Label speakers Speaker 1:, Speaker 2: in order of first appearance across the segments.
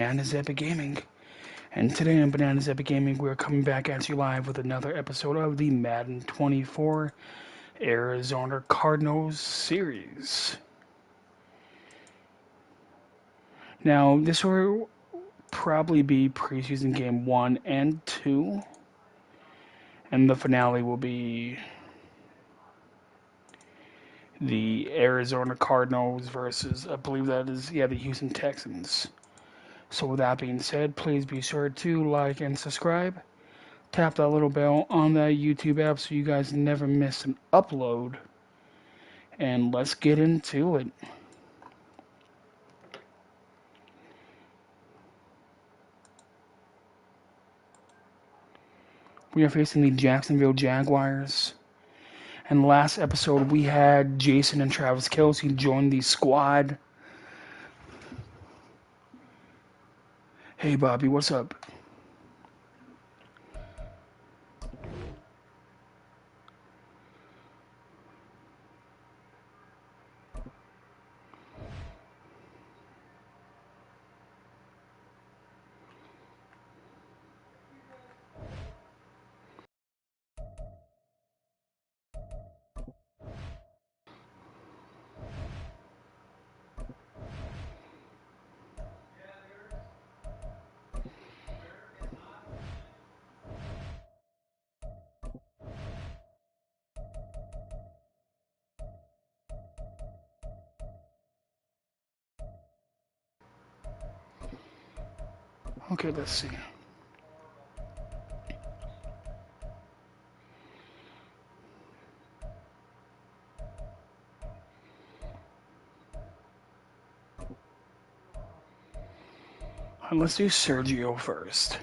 Speaker 1: Bananas Epic Gaming. And today on Bananas Epic Gaming, we're coming back at you live with another episode of the Madden 24 Arizona Cardinals series. Now, this will probably be preseason game 1 and 2, and the finale will be the Arizona Cardinals versus, I believe that is, the Houston Texans. So with that being said, please be sure to like and subscribe. Tap that little bell on that YouTube app so you guys never miss an upload. And let's get into it. We are facing the Jacksonville Jaguars. And last episode we had Jason and Travis Kelce join the squad. Hey Bobby, what's up? Okay, let's see. Let's do Sergio first.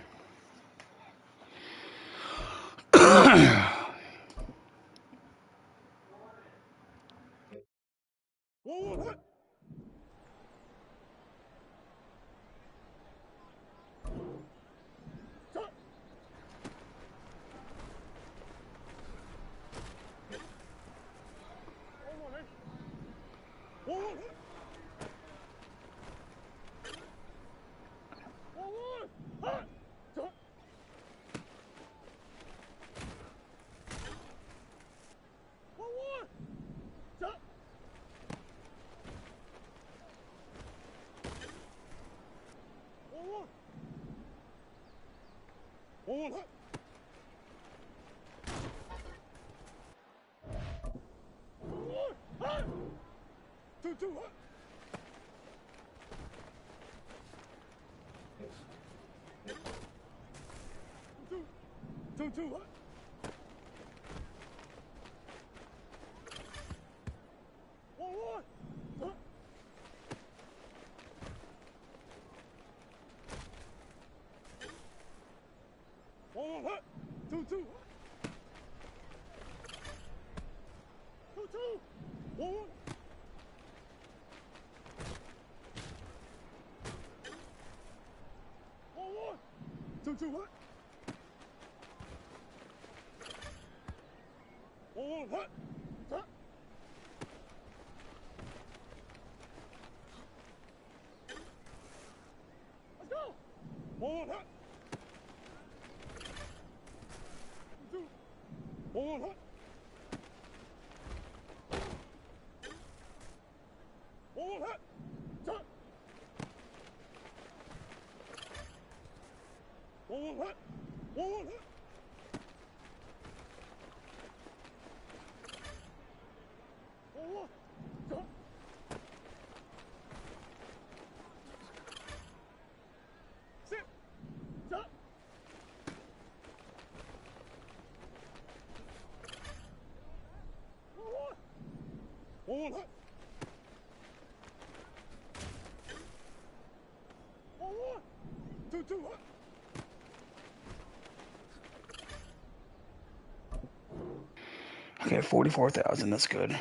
Speaker 1: Okay, 44,000, that's good.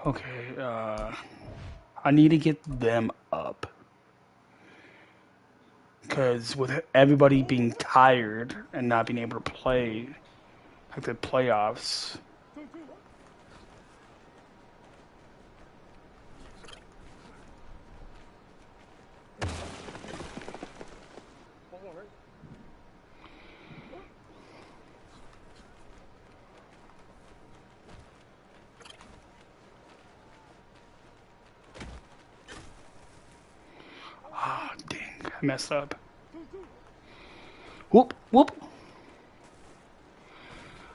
Speaker 1: Okay, I need to get them up. Because with everybody being tired and not being able to play, like the playoffs. Ah, dang, I messed up. Whoop, whoop.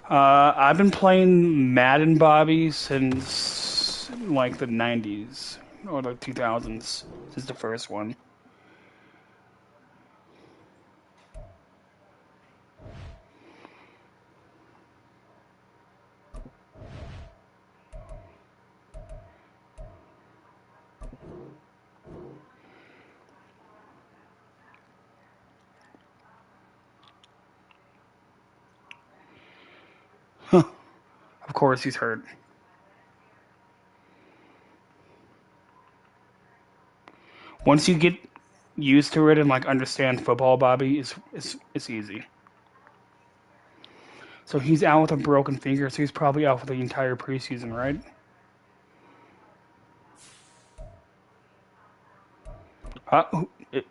Speaker 1: I've been playing Madden, Bobby, since like the 90s or the 2000s. This is the first one. Of course, he's hurt. Once you get used to it and like understand football, Bobby, it's easy. So he's out with a broken finger, so he's probably out for the entire preseason, right?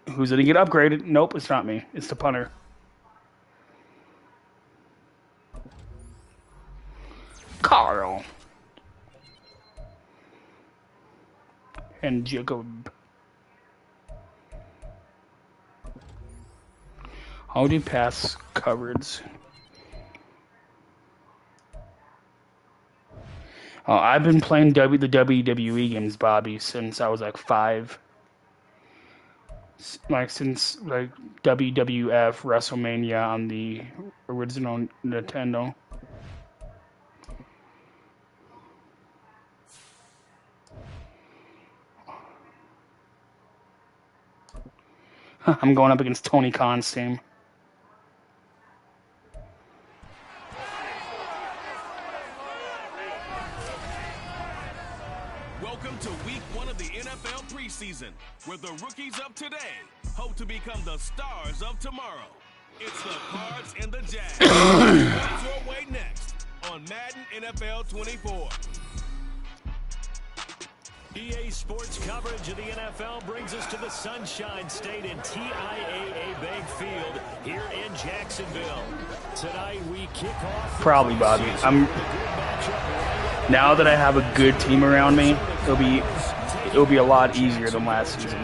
Speaker 1: Who's gonna get upgraded? Nope, it's not me. It's the punter. Carl and Jacob. I'll do pass coverage. I've been playing the WWE games, Bobby, since I was like 5. Like since like WWF WrestleMania on the original Nintendo. I'm going up against Tony Khan's team.
Speaker 2: Welcome to week 1 of the NFL preseason, where the rookies of today hope to become the stars of tomorrow. It's the Cards and the Jags. What's your way next on Madden NFL 24?
Speaker 3: EA Sports coverage of the NFL brings us to the Sunshine State in TIAA Bank Field here in Jacksonville. Tonight we kick off.
Speaker 1: Probably, Bobby. Now that I have a good team around me, it'll be a lot easier than last season.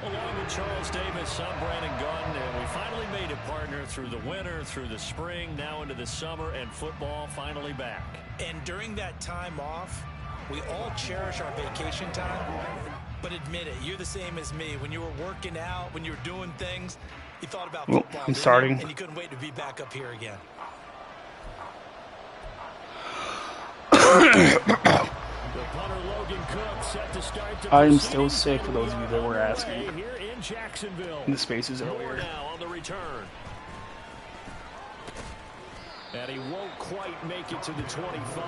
Speaker 3: Along with Charles Davis, I'm Brandon Gunn, and we finally made a partner through the winter, through the spring, now into the summer, and football finally back.
Speaker 4: And during that time off, we all cherish our vacation time. But admit it, you're the same as me. When you were working out, when you were doing things, you thought about football.
Speaker 1: I'm starting.
Speaker 4: And you couldn't wait to be back up here again.
Speaker 1: I'm still sick, for those of you that were asking.
Speaker 3: In
Speaker 1: the spaces earlier.
Speaker 3: Now on the return. And he won't quite make it to the 25.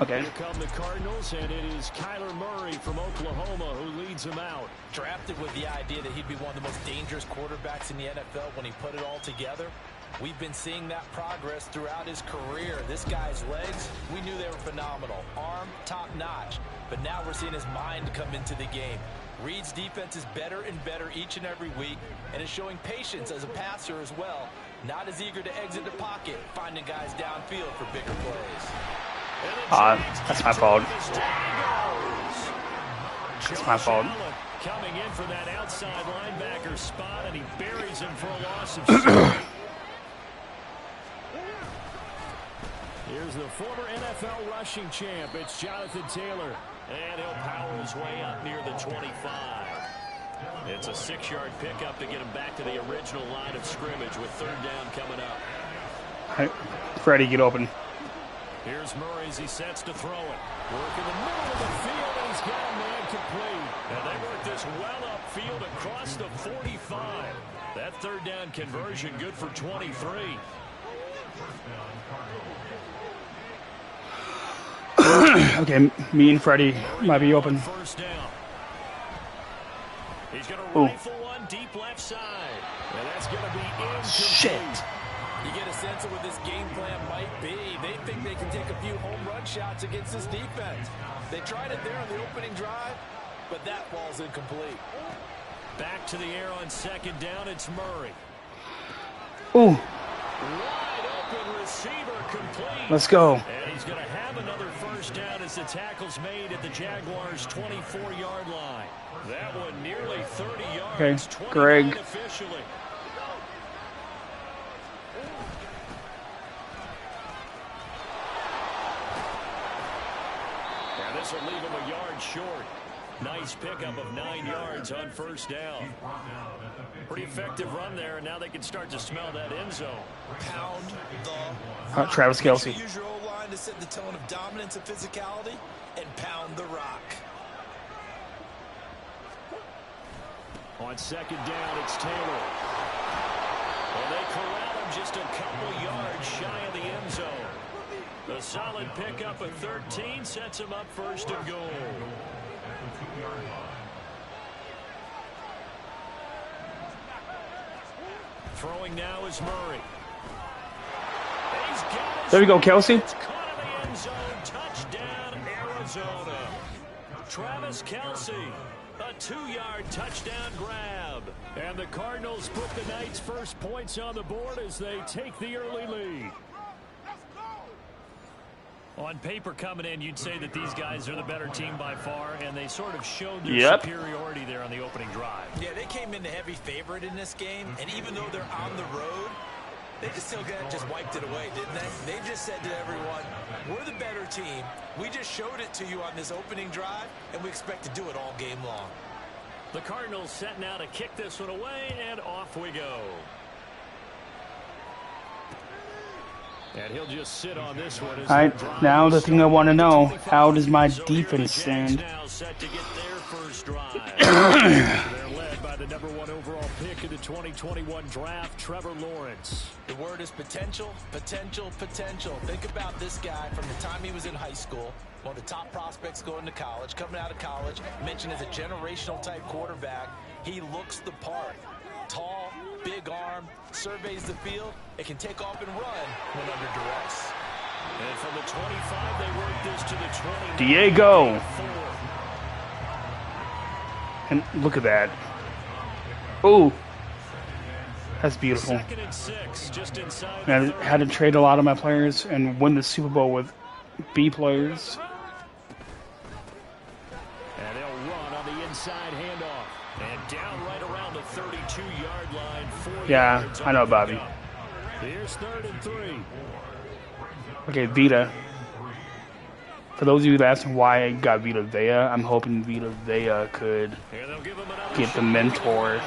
Speaker 1: Okay.
Speaker 3: Here come the Cardinals, and it is Kyler Murray from Oklahoma who leads him out.
Speaker 4: Drafted with the idea that he'd be one of the most dangerous quarterbacks in the NFL when he put it all together. We've been seeing that progress throughout his career. This guy's legs, we knew they were phenomenal. Arm, top-notch. But now we're seeing his mind come into the game. Reed's defense is better and better each and every week, and is showing patience as a passer as well. Not as eager to exit the pocket, finding guys downfield for bigger plays.
Speaker 1: That's my fault. That's my fault.
Speaker 3: Coming in for that outside linebacker spot, and he buries him for a loss of 6. Here's the former NFL rushing champ. It's Jonathan Taylor. And he'll power his way up near the 25. It's a 6-yard pickup to get him back to the original line of scrimmage with 3rd down coming up.
Speaker 1: Hey, Freddie, get open.
Speaker 3: Here's Murray as he sets to throw it. Work in the middle of the field, and he's got a man complete. And they work this well upfield across the 45. That 3rd down conversion good for 23.
Speaker 1: Okay, me and Freddie might be open.
Speaker 3: First down. He's going to
Speaker 1: Ooh.
Speaker 3: rifle one deep left side. And that's going to be incomplete.
Speaker 1: Shit.
Speaker 4: You get a sense of what this game plan might be. They think they can take a few home run shots against this defense. They tried it there on the opening drive, but that ball's incomplete.
Speaker 3: Back to the air on second down. It's Murray.
Speaker 1: Ooh.
Speaker 3: Wide open receiver complete.
Speaker 1: Let's go.
Speaker 3: And he's going to have another first down as the tackle's made at the Jaguars' 24-yard line. That one nearly 30 yards.
Speaker 1: Okay, Greg.
Speaker 3: Officially. And this will leave him a yard short. Nice pickup of 9 yards on first down. Pretty effective run there, and now they can start to smell that end zone.
Speaker 4: Pound the rock.
Speaker 1: Travis Kelce.
Speaker 4: Use your O-line to set the tone of dominance and physicality, and pound the rock.
Speaker 3: On second down, it's Taylor. Well, they corral him just a couple yards shy of the end zone. A solid pickup of 13 sets him up first and goal. Throwing now is Murray.
Speaker 1: There we go, Kelce.
Speaker 3: It's caught in the end zone. Touchdown, Arizona. Travis Kelce, a 2-yard touchdown grab. And the Cardinals put the Knights' first points on the board as they take the early lead. On paper coming in, you'd say that these guys are the better team by far, and they sort of showed their superiority there on the opening drive.
Speaker 4: Yeah, they came in the heavy favorite in this game, and even though they're on the road, they just wiped it away, didn't they? They just said to everyone, we're the better team. We just showed it to you on this opening drive, and we expect to do it all game long.
Speaker 3: The Cardinals set now to kick this one away, and off we go. And he'll just sit on this one.
Speaker 1: All right, now the thing I want to know, how does my defense stand?
Speaker 3: Now set to get their first drive. They're led by the #1 overall pick in the 2021 draft, Trevor Lawrence.
Speaker 4: The word is potential, potential, potential. Think about this guy from the time he was in high school, one of the top prospects going to college, coming out of college, mentioned as a generational type quarterback. He looks the part. Tall, big arm, surveys the field. It can take off and run when under duress.
Speaker 3: And from the 25, they work this to the 20.
Speaker 1: Diego. And look at that. Ooh. That's beautiful.
Speaker 3: Second and 6, just inside.
Speaker 1: I had to trade a lot of my players and win the Super Bowl with B players.
Speaker 3: And they'll run on the inside handoff. And down right around the 32-yard line. 4
Speaker 1: Yeah,
Speaker 3: yards
Speaker 1: I know, Bobby.
Speaker 3: Here's 3rd and 3.
Speaker 1: Okay, Vita. For those of you that asking why I got Vita Vea, I'm hoping Vita Vea could get the mentor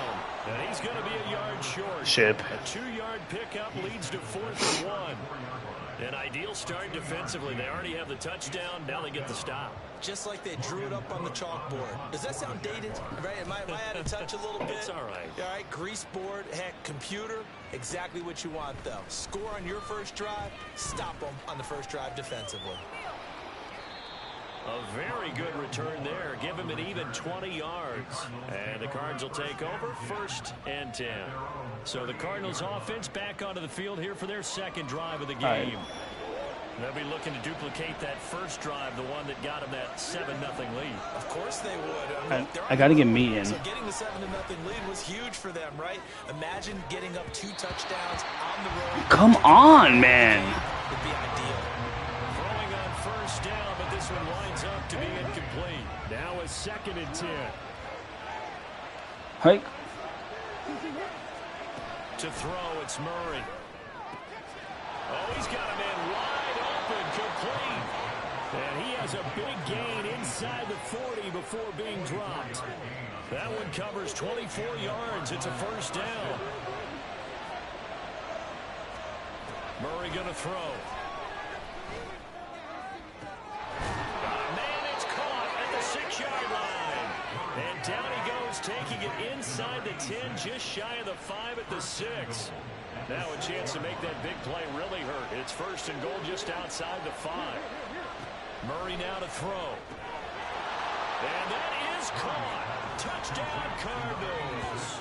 Speaker 3: And he's going to be a yard short.
Speaker 1: ship.
Speaker 3: A 2-yard pickup leads to 4th and 1. An ideal start defensively. They already have the touchdown. Now they get the stop.
Speaker 4: Just like they drew it up on the chalkboard. Does that sound dated? Right? Am I out of touch a little bit?
Speaker 3: It's all right.
Speaker 4: All right, grease board, heck, computer, exactly what you want, though. Score on your first drive, stop them on the first drive defensively.
Speaker 3: A very good return there. Give him an even 20 yards. And the Cards will take over 1st and 10. So the Cardinals offense back onto the field here for their second drive of the game. They'll be looking to duplicate that first drive, the one that got them that 7-0 lead.
Speaker 4: Of course they would.
Speaker 1: I got to get me in.
Speaker 4: So getting the 7-0 lead was huge for them, right? Imagine getting up 2 touchdowns on the road.
Speaker 1: Come on, man.
Speaker 4: Would be ideal.
Speaker 3: Throwing on first down, but this one winds up to be incomplete. Now a 2nd and 10.
Speaker 1: Hike.
Speaker 3: To throw, it's Murray. Oh, he's got a man wide open, complete. And he has a big gain inside the 40 before being dropped. That one covers 24 yards. It's a first down. Murray going to throw. Man, it's caught at the 6-yard line. And down he goes, taking it inside the 10, just shy of the 5 at the 6. Now a chance to make that big play really hurt. It's 1st and goal just outside the 5. Murray now to throw. And that is caught. Touchdown, Cardinals.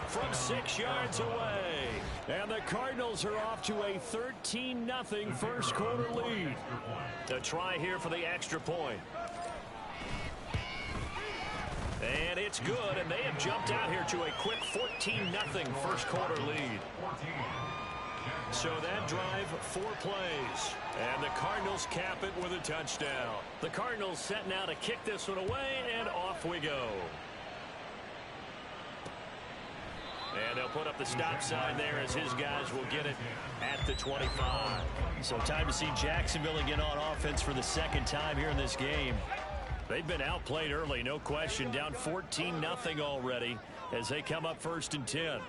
Speaker 3: From 6 yards away. And the Cardinals are off to a 13-0 first quarter lead. A try here for the extra point. And it's good, and they have jumped out here to a quick 14-0 first quarter lead. So that drive, 4 plays. And the Cardinals cap it with a touchdown. The Cardinals set now to kick this one away, and off we go. And they'll put up the stop sign there as his guys will get it at the 25. So time to see Jacksonville again on offense for the second time here in this game. They've been outplayed early, no question. Down 14-0 already as they come up 1st and 10.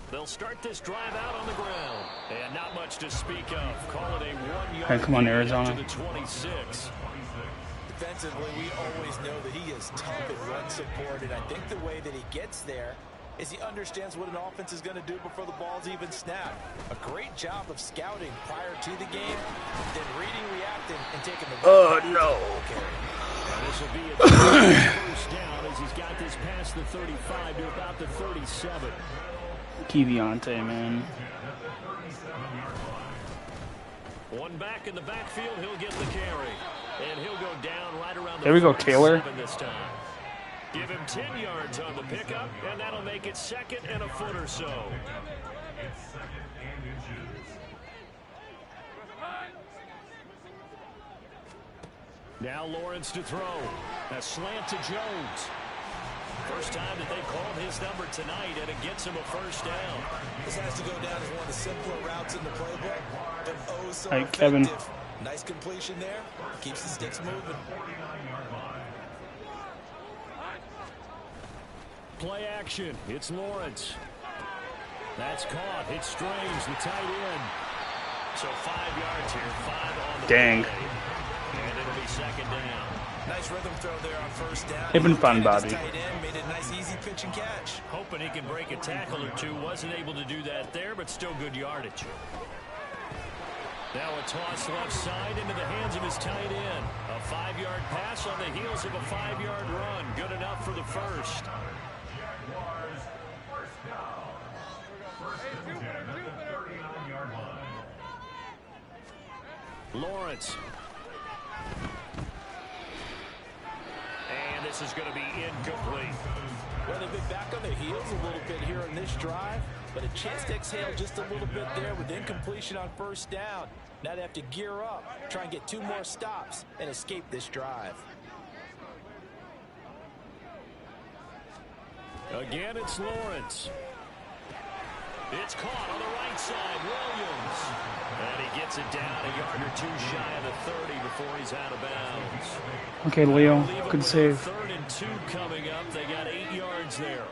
Speaker 3: They'll start this drive out on the ground. And not much to speak of. Call it a 1 yard.
Speaker 1: Hey, come on, Arizona.
Speaker 3: To the 26.
Speaker 4: Defensively, we always know that he is tough and run support, and I think the way that he gets there is he understands what an offense is going to do before the ball's even snapped. A great job of scouting prior to the game, then reading, reacting, and taking the
Speaker 1: no.
Speaker 3: And this will be a first down as he's got this past the 35 to about the 37.
Speaker 1: Keviante, man.
Speaker 3: One back in the backfield, he'll get the carry. And he'll go down right around the
Speaker 1: There we go, Taylor.
Speaker 3: This time. Give him 10 yards on the pickup, and that'll make it 2nd and a foot or so. Now Lawrence to throw. A slant to Jones. First time that they called his number tonight, and it gets him a first down.
Speaker 4: This has to go down as one of the simpler routes in the playbook, but oh so
Speaker 1: Hey,
Speaker 4: effective.
Speaker 1: Kevin.
Speaker 4: Nice completion there. Keeps the sticks moving.
Speaker 3: Play action. It's Lawrence. That's caught. It's Strange, the tight end. So 5 yards here, 5 on the
Speaker 1: Dang.
Speaker 3: play. And it'll be 2nd down.
Speaker 4: Nice rhythm throw there on first down.
Speaker 1: It's been fun, Bobby.
Speaker 4: Tight end made a nice easy pitch and catch.
Speaker 3: Hoping he can break a tackle or two. Wasn't able to do that there, but still good yardage. Now a toss left side into the hands of his tight end. A 5-yard pass on the heels of a 5-yard run. Good enough for the first. Lawrence. And this is going to be incomplete.
Speaker 4: Well, they've been back on their heels a little bit here in this drive, but a chance to exhale just a little bit there with incompletion on first down. Now they have to gear up, try and get 2 more stops, and escape this drive.
Speaker 3: Again, it's Lawrence. It's caught on the right side, Williams. And he gets it down a yard or 2 shy of the 30 before he's out of bounds.
Speaker 1: Okay, Leo. Good save.
Speaker 3: 3rd and 2 coming up. They got 8 yards there.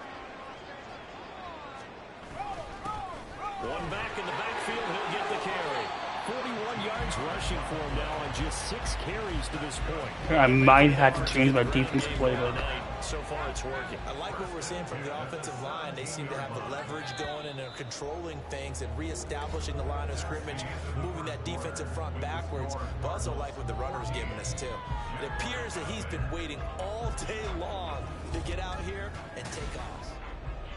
Speaker 3: One back in the backfield. He'll get the carry. 41 yards rushing for him now on just 6 carries to this point.
Speaker 1: I might have to change my defense playbook.
Speaker 3: So far, it's working.
Speaker 4: I like what we're seeing from the offensive line. They seem to have the leverage going, and they're controlling things and reestablishing the line of scrimmage, moving that defensive front backwards. But also like what the runner's giving us, too. It appears that he's been waiting all day long to get out here and take off.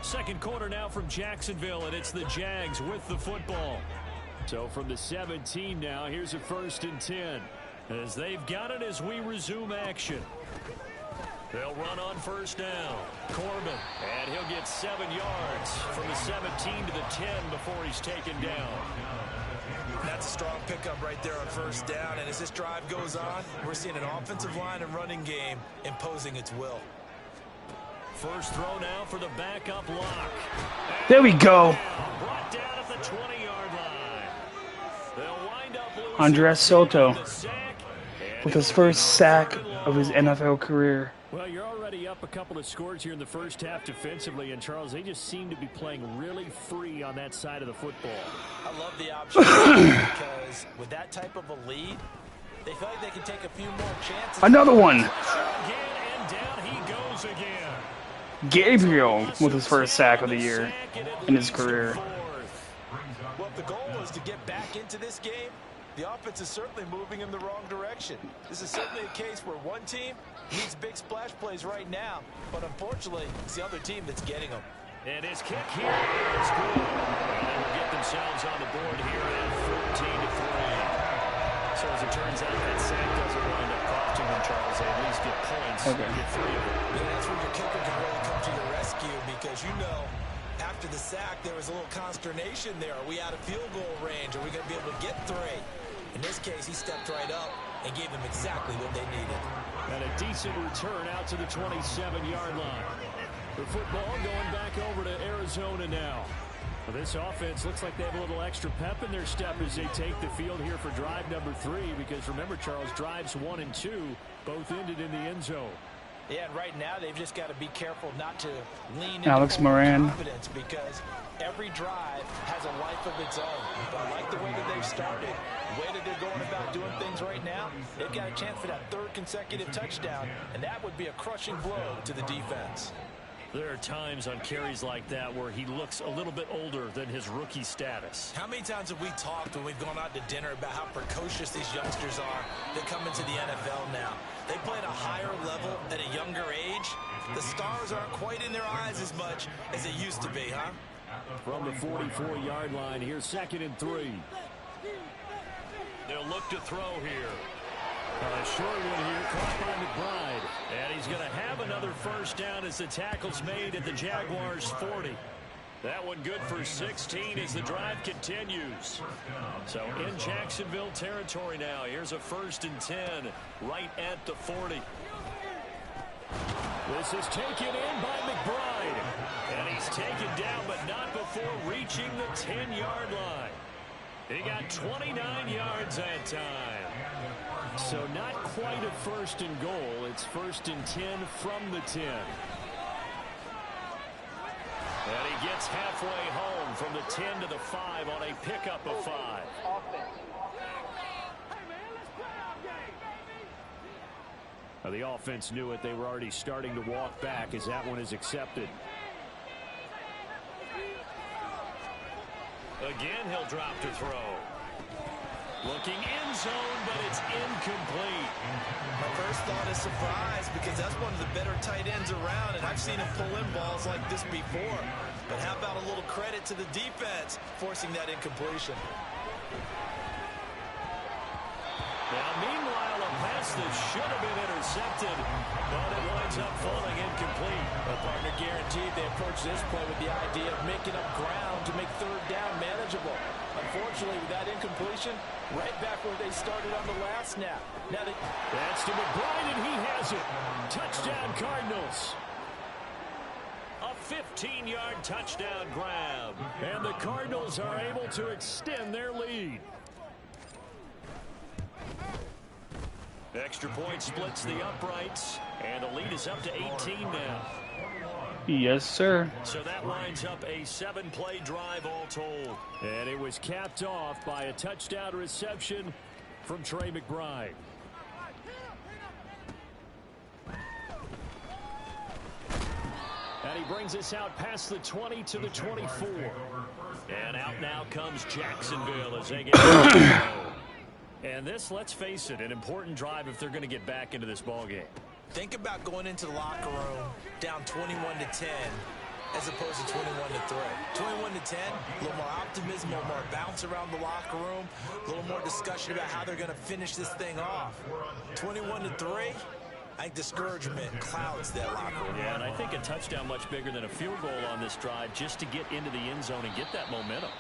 Speaker 3: Second quarter now from Jacksonville, and it's the Jags with the football. So from the 17 now, here's a 1st and 10. As they've got it as we resume action. They'll run on first down. Corbin, and he'll get 7 yards from the 17 to the 10 before he's taken down.
Speaker 4: That's a strong pickup right there on first down, and as this drive goes on, we're seeing an offensive line and running game imposing its will.
Speaker 3: First throw now for the backup lock.
Speaker 1: There we go.
Speaker 3: Brought down at the 20-yard line. They'll wind up losing
Speaker 1: Andres Soto
Speaker 3: the sack,
Speaker 1: with his first sack of his NFL career.
Speaker 3: Well, you're already up a couple of scores here in the first half defensively, and Charles, they just seem to be playing really free on that side of the football.
Speaker 4: I love the option because with that type of a lead, they feel like they can take a few more chances.
Speaker 1: Another one.
Speaker 3: Again, and down he goes again.
Speaker 1: Gabriel with his first sack of the year in his career.
Speaker 4: Well, if the goal is to get back into this game, The offense is certainly moving in the wrong direction. This is certainly a case where one team needs big splash plays right now, but unfortunately, it's the other team that's getting them.
Speaker 3: And his kick here is good. And they will get themselves on the board here at 14-3. So as it turns out, that sack doesn't wind up costing them, Charles. They at least get points.
Speaker 1: Okay.
Speaker 3: Get 3 of them.
Speaker 4: Yeah, that's where your kicker can really come to your rescue because after the sack, there was a little consternation there. Are we out of field goal range? Are we going to be able to get 3? In this case, he stepped right up and gave them exactly what they needed.
Speaker 3: And a decent return out to the 27-yard line. The football going back over to Arizona now. Well, this offense looks like they have a little extra pep in their step as they take the field here for drive number 3 because remember, Charles, drives 1 and 2 both ended in the end zone.
Speaker 4: Yeah, and right now they've just got to be careful not to lean
Speaker 1: Alex
Speaker 4: into
Speaker 1: Moran.
Speaker 4: confidence because every drive has a life of its own. But I like the way that they've started, the way that they're going about doing things right now. They've got a chance for that 3rd consecutive touchdown, and that would be a crushing blow to the defense.
Speaker 3: There are times on carries like that where he looks a little bit older than his rookie status.
Speaker 4: How many times have we talked when we've gone out to dinner about how precocious these youngsters are that come into the NFL now? They play at a higher level at a younger age. The stars aren't quite in their eyes as much as they used to be, huh?
Speaker 3: From the 44-yard line, here's 2nd and 3. They'll look to throw here. A short one here, caught by McBride. And he's going to have another first down as the tackle's made at the Jaguars' 40. That one good for 16 as the drive continues. So in Jacksonville territory now. Here's a 1st and 10 right at the 40. This is taken in by McBride. And he's taken down, but not before reaching the 10-yard line. He got 29 yards that time. So not quite a 1st and goal. It's 1st and 10 from the 10. And he gets halfway home from the 10 to the 5 on a pickup of 5. Now the offense knew it. They were already starting to walk back as that one is accepted. Again, he'll drop to throw. Looking end zone, but it's incomplete.
Speaker 4: My first thought is surprise because that's one of the better tight ends around, and I've seen him pull in balls like this before. But how about a little credit to the defense forcing that incompletion?
Speaker 3: Now, meanwhile, a pass that should have been intercepted, but it winds up falling incomplete.
Speaker 4: A partner guaranteed they approach this play with the idea of making up ground to make 3rd down manageable. Unfortunately, with that incompletion, right back where they started on the last snap. Now
Speaker 3: that's to McBride, and he has it. Touchdown, Cardinals. A 15-yard touchdown grab. And the Cardinals are able to extend their lead. Extra point splits the uprights, and the lead is up to 18 now.
Speaker 1: Yes, sir.
Speaker 3: So that lines up a 7-play drive all told. And it was capped off by a touchdown reception from Trey McBride. And he brings us out past the 20 to the 24. And out now comes Jacksonville as they get And this, let's face it, an important drive if they're going to get back into this ballgame.
Speaker 4: think about going into the locker room down 21-10 as opposed to 21-3. 21-10, a little more optimism, a little more bounce around the locker room, a little more discussion about how they're going to finish this thing off. 21-3, I think discouragement clouds that locker room.
Speaker 3: Yeah, and I think a touchdown much bigger than a field goal on this drive just to get into the end zone and get that momentum.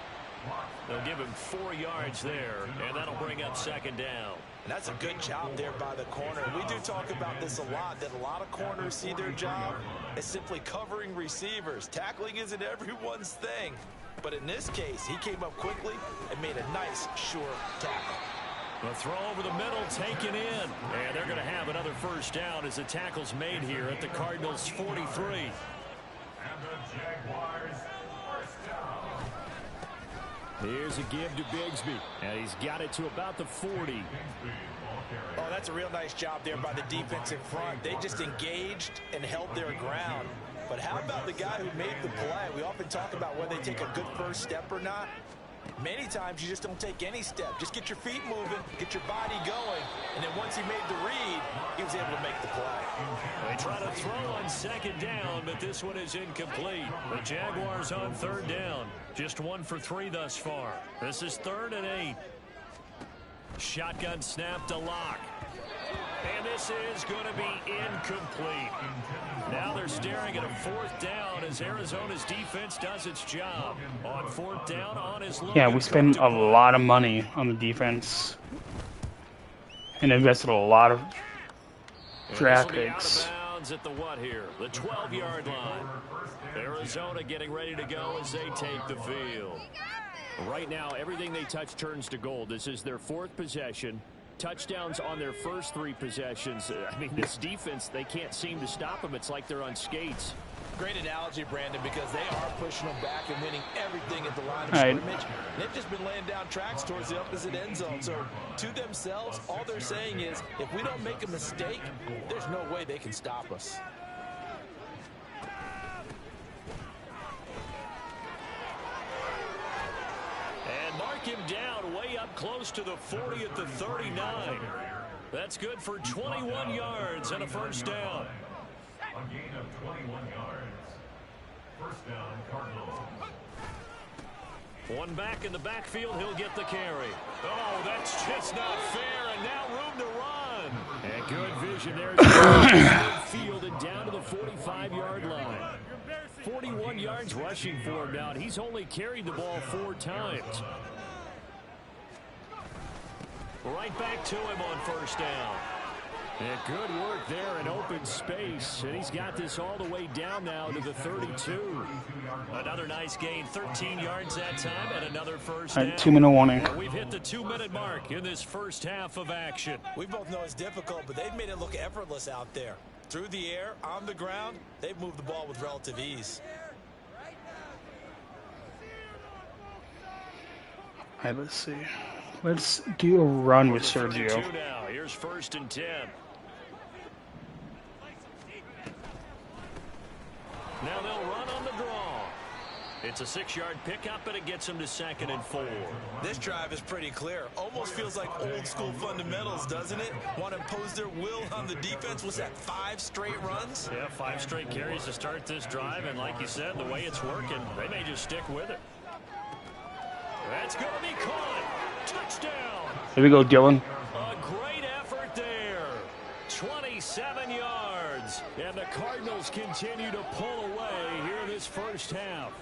Speaker 3: They'll give him 4 yards there, and that'll bring up second down.
Speaker 4: And that's a good job there by the corner. We do talk about this a lot, that a lot of corners see their job as simply covering receivers. Tackling isn't everyone's thing. But in this case, he came up quickly and made a nice, sure tackle.
Speaker 3: The throw over the middle taken in. And they're going to have another first down as the tackle's made here at the Cardinals' 43.
Speaker 5: And the Jaguars' first down.
Speaker 3: Here's a give to Bigsby, and he's got it to about the 40.
Speaker 4: Oh, that's a real nice job there by the defense in front. They just engaged and held their ground. But how about the guy who made the play? We often talk about whether they take a good first step or not. Many times you just don't take any step. Just get your feet moving, get your body going, and then once he made the read, he was able to make the play.
Speaker 3: They try to throw on second down, but this one is incomplete. The Jaguars on third down. Just 1 for 3 thus far. This is 3rd and 8. Shotgun snap to Lock. And this is going to be incomplete. Now they're staring at a 4th down as Arizona's defense does its job. On 4th down on his Logan.
Speaker 1: Yeah, we spend a lot of money on the defense and invested a lot of draft picks.
Speaker 3: Out of bounds at the what here? The 12-yard line. Arizona getting ready to go as they take the field. Right now, everything they touch turns to gold. This is their 4th possession. Touchdowns on their first 3 possessions. I mean, this defense, they can't seem to stop them. It's like they're on skates.
Speaker 4: Great analogy, Brandon, because they are pushing them back and winning everything at the line of scrimmage. They've just been laying down tracks towards the opposite end zone. So to themselves, all they're saying is, if we don't make a mistake, there's no way they can stop us.
Speaker 3: And mark him down way up close to the 40 at the 39. That's good for 21 yards and a first down.
Speaker 5: A gain of 21 yards. First down, Cardinals.
Speaker 3: One back in the backfield, he'll get the carry. Oh, that's just not fair, and now room to run. And good vision there. Field and down to the 45-yard line. 41 yards rushing for him now, and he's only carried the ball 4 times. Right back to him on first down. And good work there in open space. And he's got this all the way down now to the 32. Another nice gain, 13 yards that time, and another first down.
Speaker 1: 2-minute warning.
Speaker 3: And we've hit the 2-minute mark in this first half of action.
Speaker 4: We both know it's difficult, but they've made it look effortless out there. Through the air, on the ground, they've moved the ball with relative ease.
Speaker 1: All right, let's see. Let's do a run with Sergio.
Speaker 3: Now. Here's 1st and 10. Now they'll run on the draw. It's a 6-yard pickup, and it gets them to 2nd and 4.
Speaker 4: This drive is pretty clear. Almost feels like old school fundamentals, doesn't it? Want to impose their will on the defense. Was that 5 straight runs?
Speaker 3: Yeah, 5 straight carries to start this drive, and like you said, the way it's working, they may just stick with it. That's going to be caught. Touchdown.
Speaker 1: Here we go, Dylan.
Speaker 3: A great effort there. 27 yards. And the Cardinals continue to pull away here in this first half.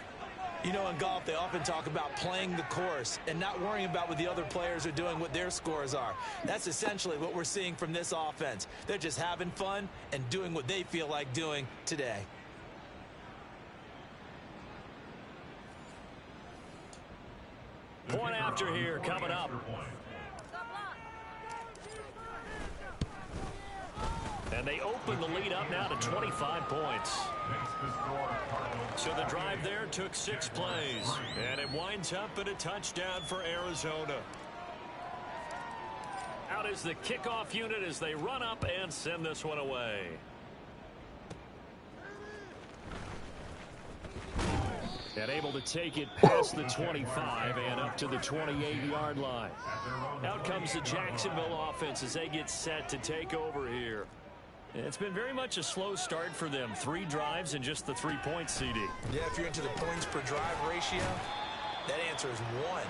Speaker 4: You know, in golf, they often talk about playing the course and not worrying about what the other players are doing, what their scores are. That's essentially what we're seeing from this offense. They're just having fun and doing what they feel like doing today.
Speaker 3: Point after here coming up. And they open the lead up now to 25 points. So the drive there took 6 plays. And it winds up in a touchdown for Arizona. Out is the kickoff unit as they run up and send this one away. And able to take it past the 25 and up to the 28-yard line. Out comes the Jacksonville offense as they get set to take over here. It's been very much a slow start for them. 3 drives and just the 3 points, CD.
Speaker 4: Yeah, if you're into the points per drive ratio, that answer is 1.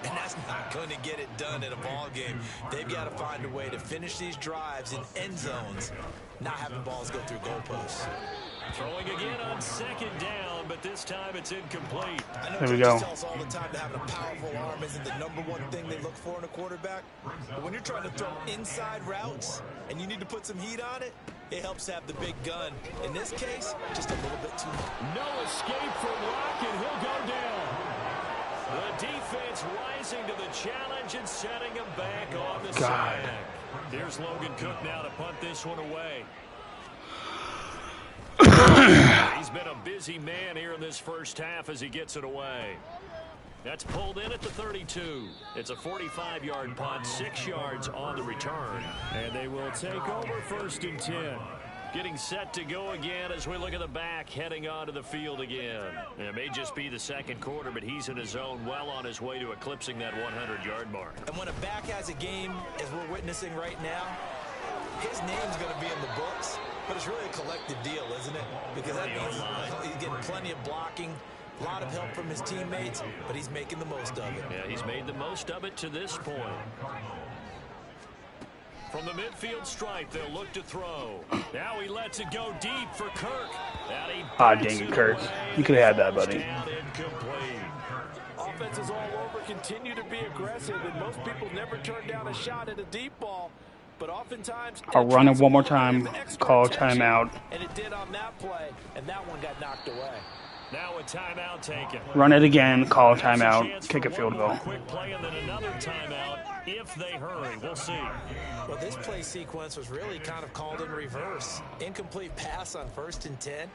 Speaker 4: And that's not going to get it done in a ball game. They've got to find a way to finish these drives in end zones, not having balls go through goalposts.
Speaker 3: Throwing again on 2nd down, but this time it's incomplete.
Speaker 1: There we go.
Speaker 4: Tell us all the time that having a powerful arm isn't the #1 thing they look for in a quarterback. But when you're trying to throw inside routes and you need to put some heat on it, it helps to have the big gun. In this case, just a little bit too much.
Speaker 3: No escape from Rock, and he'll go down. The defense rising to the challenge and setting him back on the side. Here's Logan Cook now to punt this one away. He's been a busy man here in this first half as he gets it away. That's pulled in at the 32. It's a 45-yard punt, 6 yards on the return. And they will take over 1st and 10. Getting set to go again as we look at the back heading onto the field again. It may just be the second quarter, but he's in his zone, well on his way to eclipsing that 100-yard mark.
Speaker 4: And when a back has a game, as we're witnessing right now, his name's going to be in the books, but it's really a collective deal, isn't it? Because that means he's getting plenty of blocking, a lot of help from his teammates, but he's making the most of it.
Speaker 3: Yeah, he's made the most of it to this point. From the midfield stripe, they'll look to throw. Now he lets it go deep for Kirk.
Speaker 1: Ah, dang it, Kirk. You could have had that, buddy.
Speaker 6: Offenses all over continue to be aggressive, and most people never turn down a shot at a deep ball. But oftentimes,
Speaker 1: I'll run it one more time, call a timeout.
Speaker 6: And it did on that play, and that one got knocked away.
Speaker 3: Now a timeout taken.
Speaker 1: Run it again, call a timeout, kick a field goal.
Speaker 3: Quick play and then another timeout if they hurry. We'll see.
Speaker 4: Well, this play sequence was really kind of called in reverse. Incomplete pass on 1st and 10.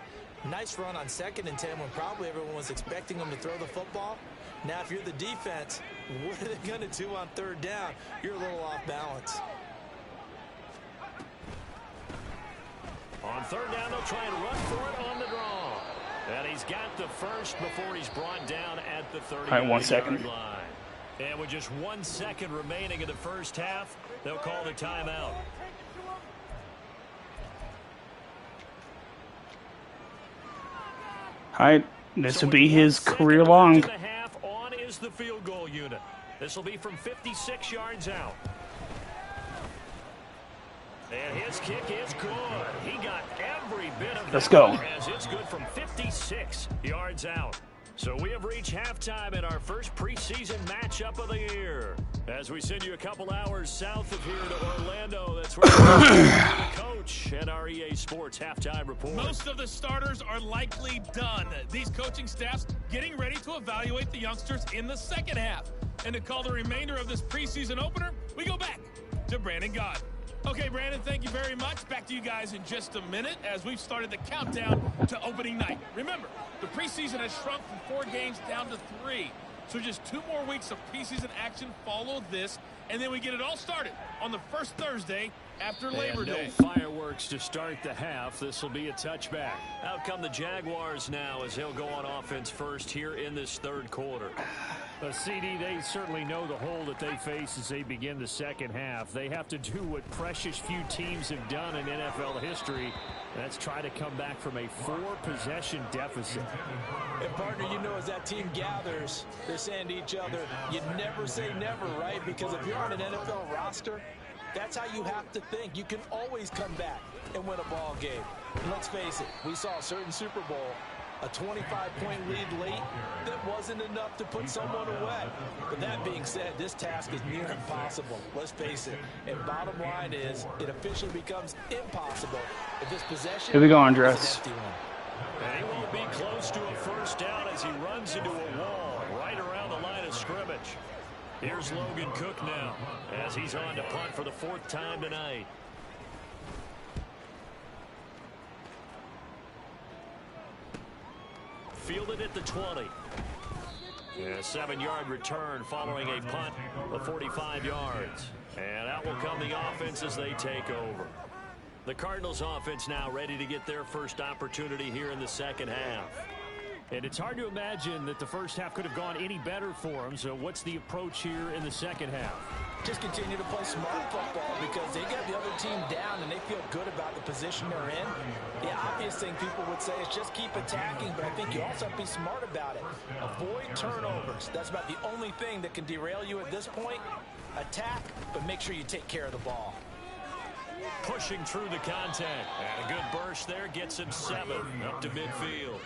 Speaker 4: Nice run on 2nd and 10 when probably everyone was expecting them to throw the football. Now, if you're the defense, what are they going to do on 3rd down? You're a little off balance.
Speaker 3: On 3rd down, they'll try and run for it on the draw. And he's got the first before he's brought down at the 30-yard line.
Speaker 1: 1 second.
Speaker 3: And with just 1 second remaining in the first half, they'll call the timeout.
Speaker 1: All right, this will be his career long.
Speaker 3: On is the field goal unit. This will be from 56 yards out. And his kick is good. He got every bit of it.
Speaker 1: Let's go.
Speaker 3: As it's good from 56 yards out. So we have reached halftime in our first preseason matchup of the year. As we send you a couple hours south of here to Orlando, that's where the coach and our EA Sports halftime report.
Speaker 2: Most of the starters are likely done. These coaching staffs getting ready to evaluate the youngsters in the second half. And to call the remainder of this preseason opener, we go back to Brandon God. Okay, Brandon, thank you very much. Back to you guys in just a minute as we've started the countdown to opening night. Remember, the preseason has shrunk from 4 games down to 3. So just 2 more weeks of preseason action follow this, and then we get it all started on the first Thursday after Labor Day.
Speaker 3: No fireworks to start the half. This will be a touchback. Out come the Jaguars now as they'll go on offense first here in this 3rd quarter.
Speaker 7: CD, they certainly know the hole that they face as they begin the second half. They have to do what precious few teams have done in NFL history. That's try to come back from a 4-possession deficit.
Speaker 6: And, partner, you know, as that team gathers, they're saying to each other, you never say never, right? Because if you're on an NFL roster, that's how you have to think. You can always come back and win a ball game. And let's face it, we saw a certain Super Bowl, a 25-point lead late, that wasn't enough to put someone away. But that being said, this task is near impossible. Let's face it. And bottom line is, it officially becomes impossible if this possession
Speaker 1: Here we go,
Speaker 6: is
Speaker 1: Andres.
Speaker 6: an empty one.
Speaker 3: And he won't be close to a first down as he runs into a wall right around the line of scrimmage. Here's Logan Cook now as he's on to punt for the 4th time tonight. Fielded at the 20. And a 7-yard return following a punt of 45 yards. And out will come the offense as they take over. The Cardinals offense now ready to get their first opportunity here in the second half.
Speaker 7: And it's hard to imagine that the first half could have gone any better for them. So what's the approach here in the second half?
Speaker 6: Just continue to play smart football because they got the other team down and they feel good about the position they're in. The obvious thing people would say is just keep attacking, but I think you also have to be smart about it. Avoid turnovers. That's about the only thing that can derail you at this point. Attack, but make sure you take care of the ball.
Speaker 3: Pushing through the contact. And a good burst there gets him 7 up to midfield.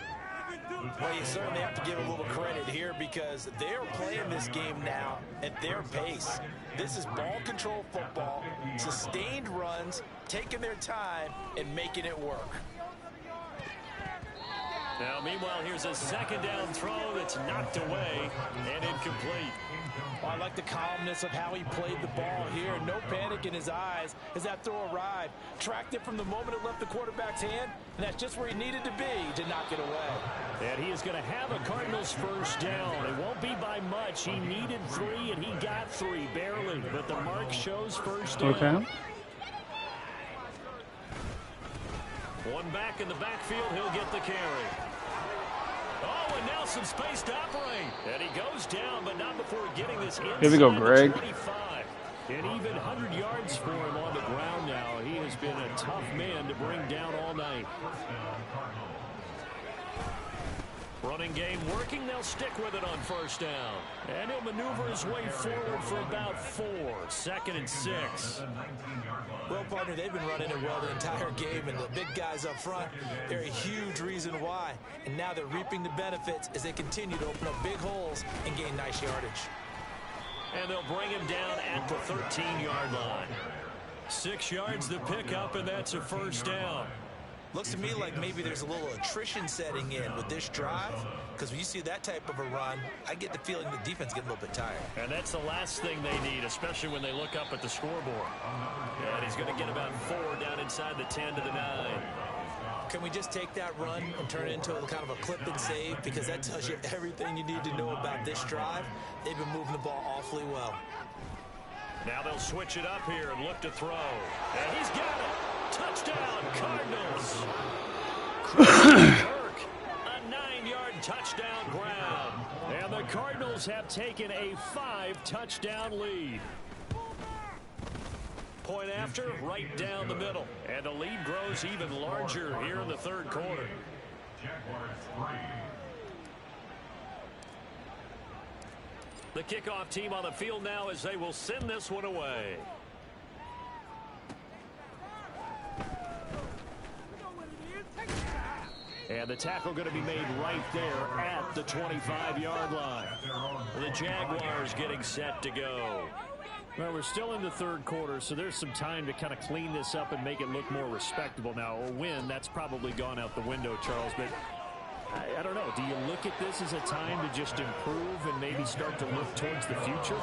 Speaker 6: Well, you certainly have to give a little credit here because they're playing this game now at their pace. This is ball control football, sustained runs, taking their time, and making it work.
Speaker 3: Now, meanwhile, here's a 2nd down throw that's knocked away and incomplete.
Speaker 6: Well, I like the calmness of how he played the ball here. No panic in his eyes as that throw arrived. Tracked it from the moment it left the quarterback's hand, and that's just where he needed to be to knock it away.
Speaker 7: And he is going to have a Cardinals first down. It won't be by much. He needed 3, and he got 3, barely. But the mark shows first down.
Speaker 1: Okay.
Speaker 3: One back in the backfield. He'll get the carry. Oh, and now some space to operate. And he goes down, but not before getting this inside
Speaker 1: Here we go, Greg.
Speaker 3: the 25. And even 100 yards for him on the ground now. He has been a tough man to bring down all night. Running game working. They'll stick with it on first down. And he'll maneuver his way forward for about 4. 2nd and 6.
Speaker 6: Well, partner, they've been running it well the entire game, and the big guys up front, they're a huge reason why. And now they're reaping the benefits as they continue to open up big holes and gain nice yardage.
Speaker 3: And they'll bring him down at the 13-yard line. 6 yards to pick up, and that's a first down.
Speaker 6: Looks to me like maybe there's a little attrition setting in with this drive, because when you see that type of a run, I get the feeling the defense getting a little bit tired.
Speaker 3: And that's the last thing they need, especially when they look up at the scoreboard. And he's going to get about 4 down inside the 10 to the 9.
Speaker 6: Can we just take that run and turn it into a kind of a clip and save? Because that tells you everything you need to know about this drive. They've been moving the ball awfully well.
Speaker 3: Now they'll switch it up here and look to throw. And he's got it. Touchdown, Cardinals. Kirk, a 9-yard touchdown grab. And the Cardinals have taken a 5-touchdown lead. Point after, right down the middle. And the lead grows even larger here in the 3rd quarter. The kickoff team on the field now as they will send this one away. And the tackle going to be made right there at the 25-yard line. The Jaguars getting set to go. Well, we're still in the 3rd quarter, so there's some time to kind of clean this up and make it look more respectable now. A win, that's probably gone out the window, Charles, but I don't know. Do you look at this as a time to just improve and maybe start to look towards the future?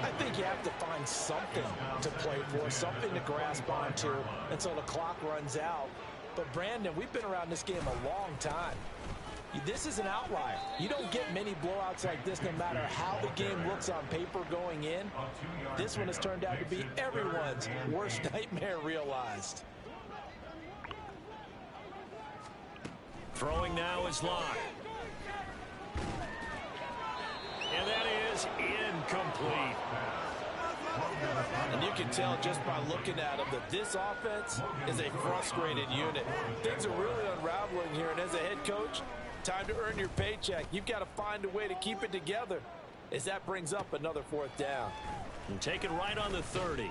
Speaker 6: I think you have to find something to play for, something to grasp onto until the clock runs out. But, Brandon, we've been around this game a long time. This is an outlier. You don't get many blowouts like this no matter how the game looks on paper going in. This one has turned out to be everyone's worst nightmare realized.
Speaker 3: Throwing now is Locke. And that is incomplete.
Speaker 6: And you can tell just by looking at them that this offense is a frustrated unit. Things are really unraveling here, and as a head coach, time to earn your paycheck. You've got to find a way to keep it together as that brings up another 4th down.
Speaker 3: And take it right on the 30.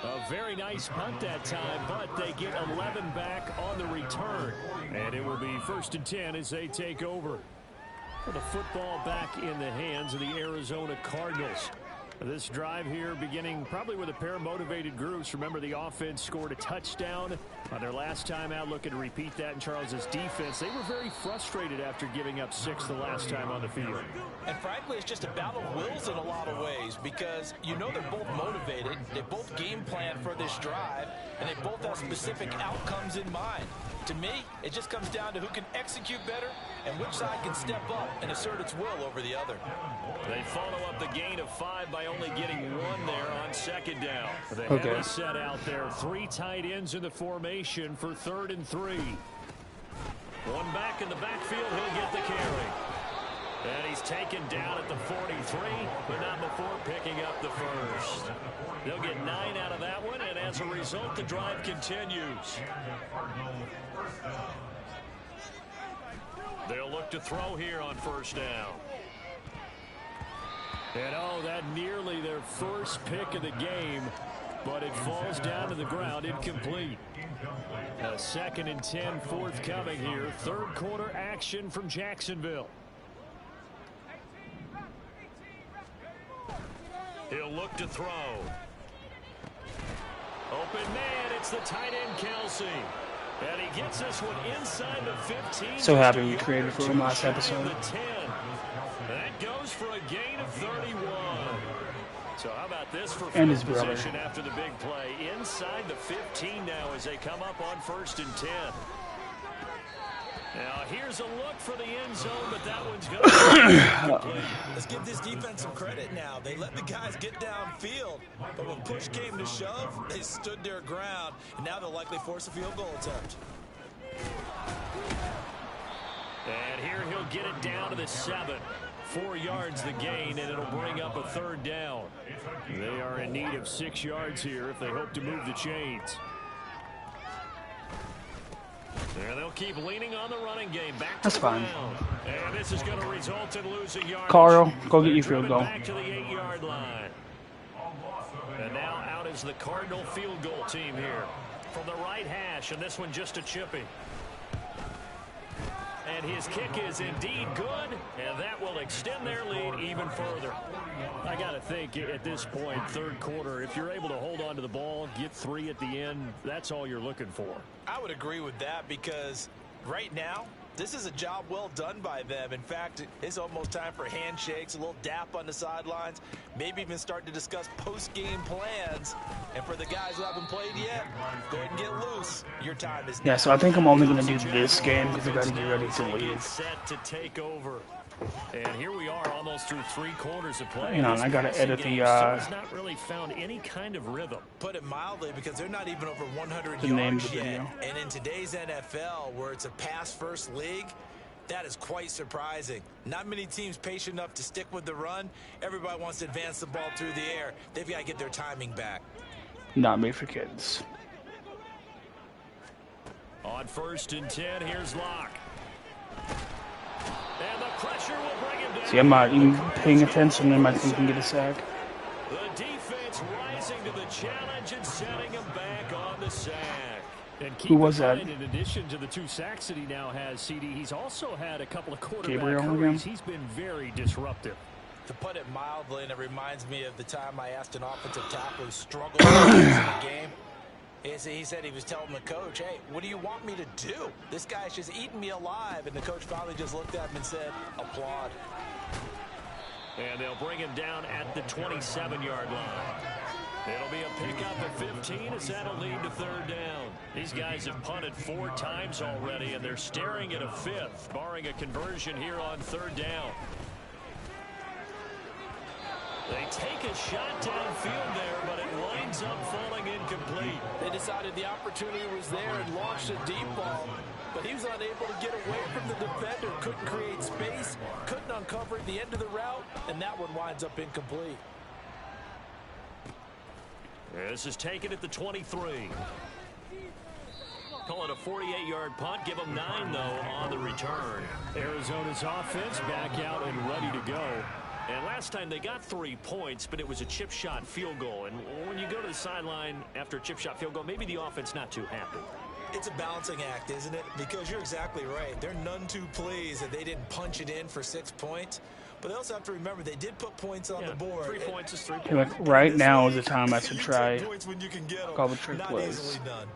Speaker 3: A very nice punt that time, but they get 11 back on the return. And it will be 1st and 10 as they take over. The football back in the hands of the Arizona Cardinals. This drive here beginning probably with a pair of motivated groups. Remember, the offense scored a touchdown on their last time out. Looking to repeat that in Charles's defense. They were very frustrated after giving up 6 the last time on the field.
Speaker 6: And frankly, it's just a battle of wills in a lot of ways because you know they're both motivated. They both game plan for this drive, and they both have specific outcomes in mind. To me, it just comes down to who can execute better and which side can step up and assert its will over the other.
Speaker 3: They follow up the gain of 5 by only getting 1 there on 2nd down. The heavy set out there. 3 tight ends in the formation for 3rd and 3. One back in the backfield. He'll get the carry. And he's taken down at the 43, but not before picking up the first. They'll get 9 out of that one, and as a result, the drive continues. They'll look to throw here on first down. And oh, that nearly their first pick of the game, but it falls down to the ground incomplete. A 2nd and 10 forthcoming here. 3rd quarter action from Jacksonville. He'll look to throw. Open man, it's the tight end Kelsey. And he gets this one inside the 15.
Speaker 1: So happy we created for him last episode.
Speaker 3: That goes for a gain of 31. So how about this for
Speaker 1: and his
Speaker 3: field
Speaker 1: brother
Speaker 3: position after the big play? Inside the 15 now as they come up on 1st and 10. Now here's a look for the end zone, but that one's going to be
Speaker 6: Let's give this defense some credit now. They let the guys get downfield, but when push came to shove, they stood their ground, and now they'll likely force a field goal attempt.
Speaker 3: And here he'll get it down to the 7. 4 yards the gain, and it'll bring up a 3rd down.
Speaker 7: They are in need of 6 yards here if they hope to move the chains.
Speaker 3: And they'll keep leaning on the running game. Back to
Speaker 1: That's
Speaker 3: the
Speaker 1: fine.
Speaker 3: ground. And this is going to result in losing yardage.
Speaker 1: Carl, go get your
Speaker 3: They're
Speaker 1: field
Speaker 3: driven
Speaker 1: goal.
Speaker 3: back to the 8-yard line. And now out is the Cardinal field goal team here from the right hash, and this one just a chippy. And his kick is indeed good, and that will extend their lead even further.
Speaker 7: I got to think at this point, 3rd quarter, if you're able to hold on to the ball, get 3 at the end, that's all you're looking for.
Speaker 6: I would agree with that because right now, this is a job well done by them. In fact, it's almost time for handshakes, a little dap on the sidelines, maybe even start to discuss post-game plans. And for the guys who haven't played yet, go ahead and get loose. Your time is now.
Speaker 1: Yeah, so I think I'm only going to do this game because I got to get ready to leave.
Speaker 3: Set to take over. And here we are almost through 3 quarters of play.
Speaker 1: You know, and I got to edit the
Speaker 3: Has not really found any kind of rhythm.
Speaker 6: Put it mildly, because they're not even over 100
Speaker 1: The name of
Speaker 6: yards
Speaker 1: the
Speaker 6: yet.
Speaker 1: video.
Speaker 6: And in today's NFL, where it's a pass-first league, that is quite surprising. Not many teams patient enough to stick with the run. Everybody wants to advance the ball through the air. They've got to get their timing back.
Speaker 1: Not made for kids.
Speaker 3: On 1st and 10, here's Locke. And the pressure will bring him down.
Speaker 1: See, I'm not even paying attention and I think I can get a sack.
Speaker 3: The defense rising to the challenge and setting him back on the sack.
Speaker 7: And keep
Speaker 1: Who was
Speaker 7: in
Speaker 1: that?
Speaker 7: mind, in addition to the 2 sacks that he now has, CD, he's also had a couple of quarterback
Speaker 1: Gabriel
Speaker 7: hurries.
Speaker 1: again?
Speaker 7: He's been very disruptive.
Speaker 6: To put it mildly, and it reminds me of the time I asked an offensive tackle who struggled in the game. He said he was telling the coach, hey, what do you want me to do? This guy's just eating me alive. And the coach finally just looked at him and said, applaud.
Speaker 3: And they'll bring him down at the 27-yard line. It'll be a pickup at 15 as that'll lead to 3rd down. These guys have punted 4 times already, and they're staring at a 5th, barring a conversion here on 3rd down. They take a shot downfield there, but it winds up falling incomplete.
Speaker 6: They decided the opportunity was there and launched a deep ball, but he was unable to get away from the defender, couldn't create space, couldn't uncover the end of the route, and that one winds up incomplete.
Speaker 3: This is taken at the 23. Call it a 48-yard punt. Give them 9, though, on the return.
Speaker 7: Arizona's offense back out and ready to go.
Speaker 3: And last time they got 3 points, but it was a chip shot field goal. And when you go to the sideline after a chip shot field goal, maybe the offense not too happy.
Speaker 6: It's a balancing act, isn't it? Because you're exactly right. They're none too pleased that they didn't punch it in for 6 points. But they also have to remember they did put points on the board.
Speaker 3: 3 points is 3 points.
Speaker 1: Like right now is the time I should
Speaker 6: You
Speaker 1: try
Speaker 6: take points when you can get them.
Speaker 1: call the trick
Speaker 6: Not
Speaker 1: plays.
Speaker 6: easily done.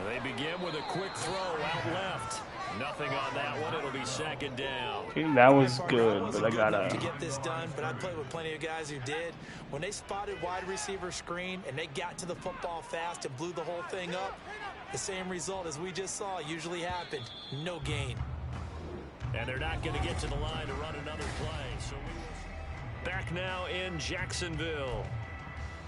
Speaker 3: They begin with a quick throw out left. Nothing on that one. It'll be 2nd down.
Speaker 1: Okay, that was
Speaker 6: I
Speaker 1: good,
Speaker 6: wasn't
Speaker 1: but I
Speaker 6: good
Speaker 1: gotta.
Speaker 6: enough to get this done, but I played with plenty of guys who did. When they spotted wide receiver screen and they got to the football fast and blew the whole thing up, the same result as we just saw usually happened. No gain.
Speaker 3: And they're not going to get to the line to run another play. So back now in Jacksonville.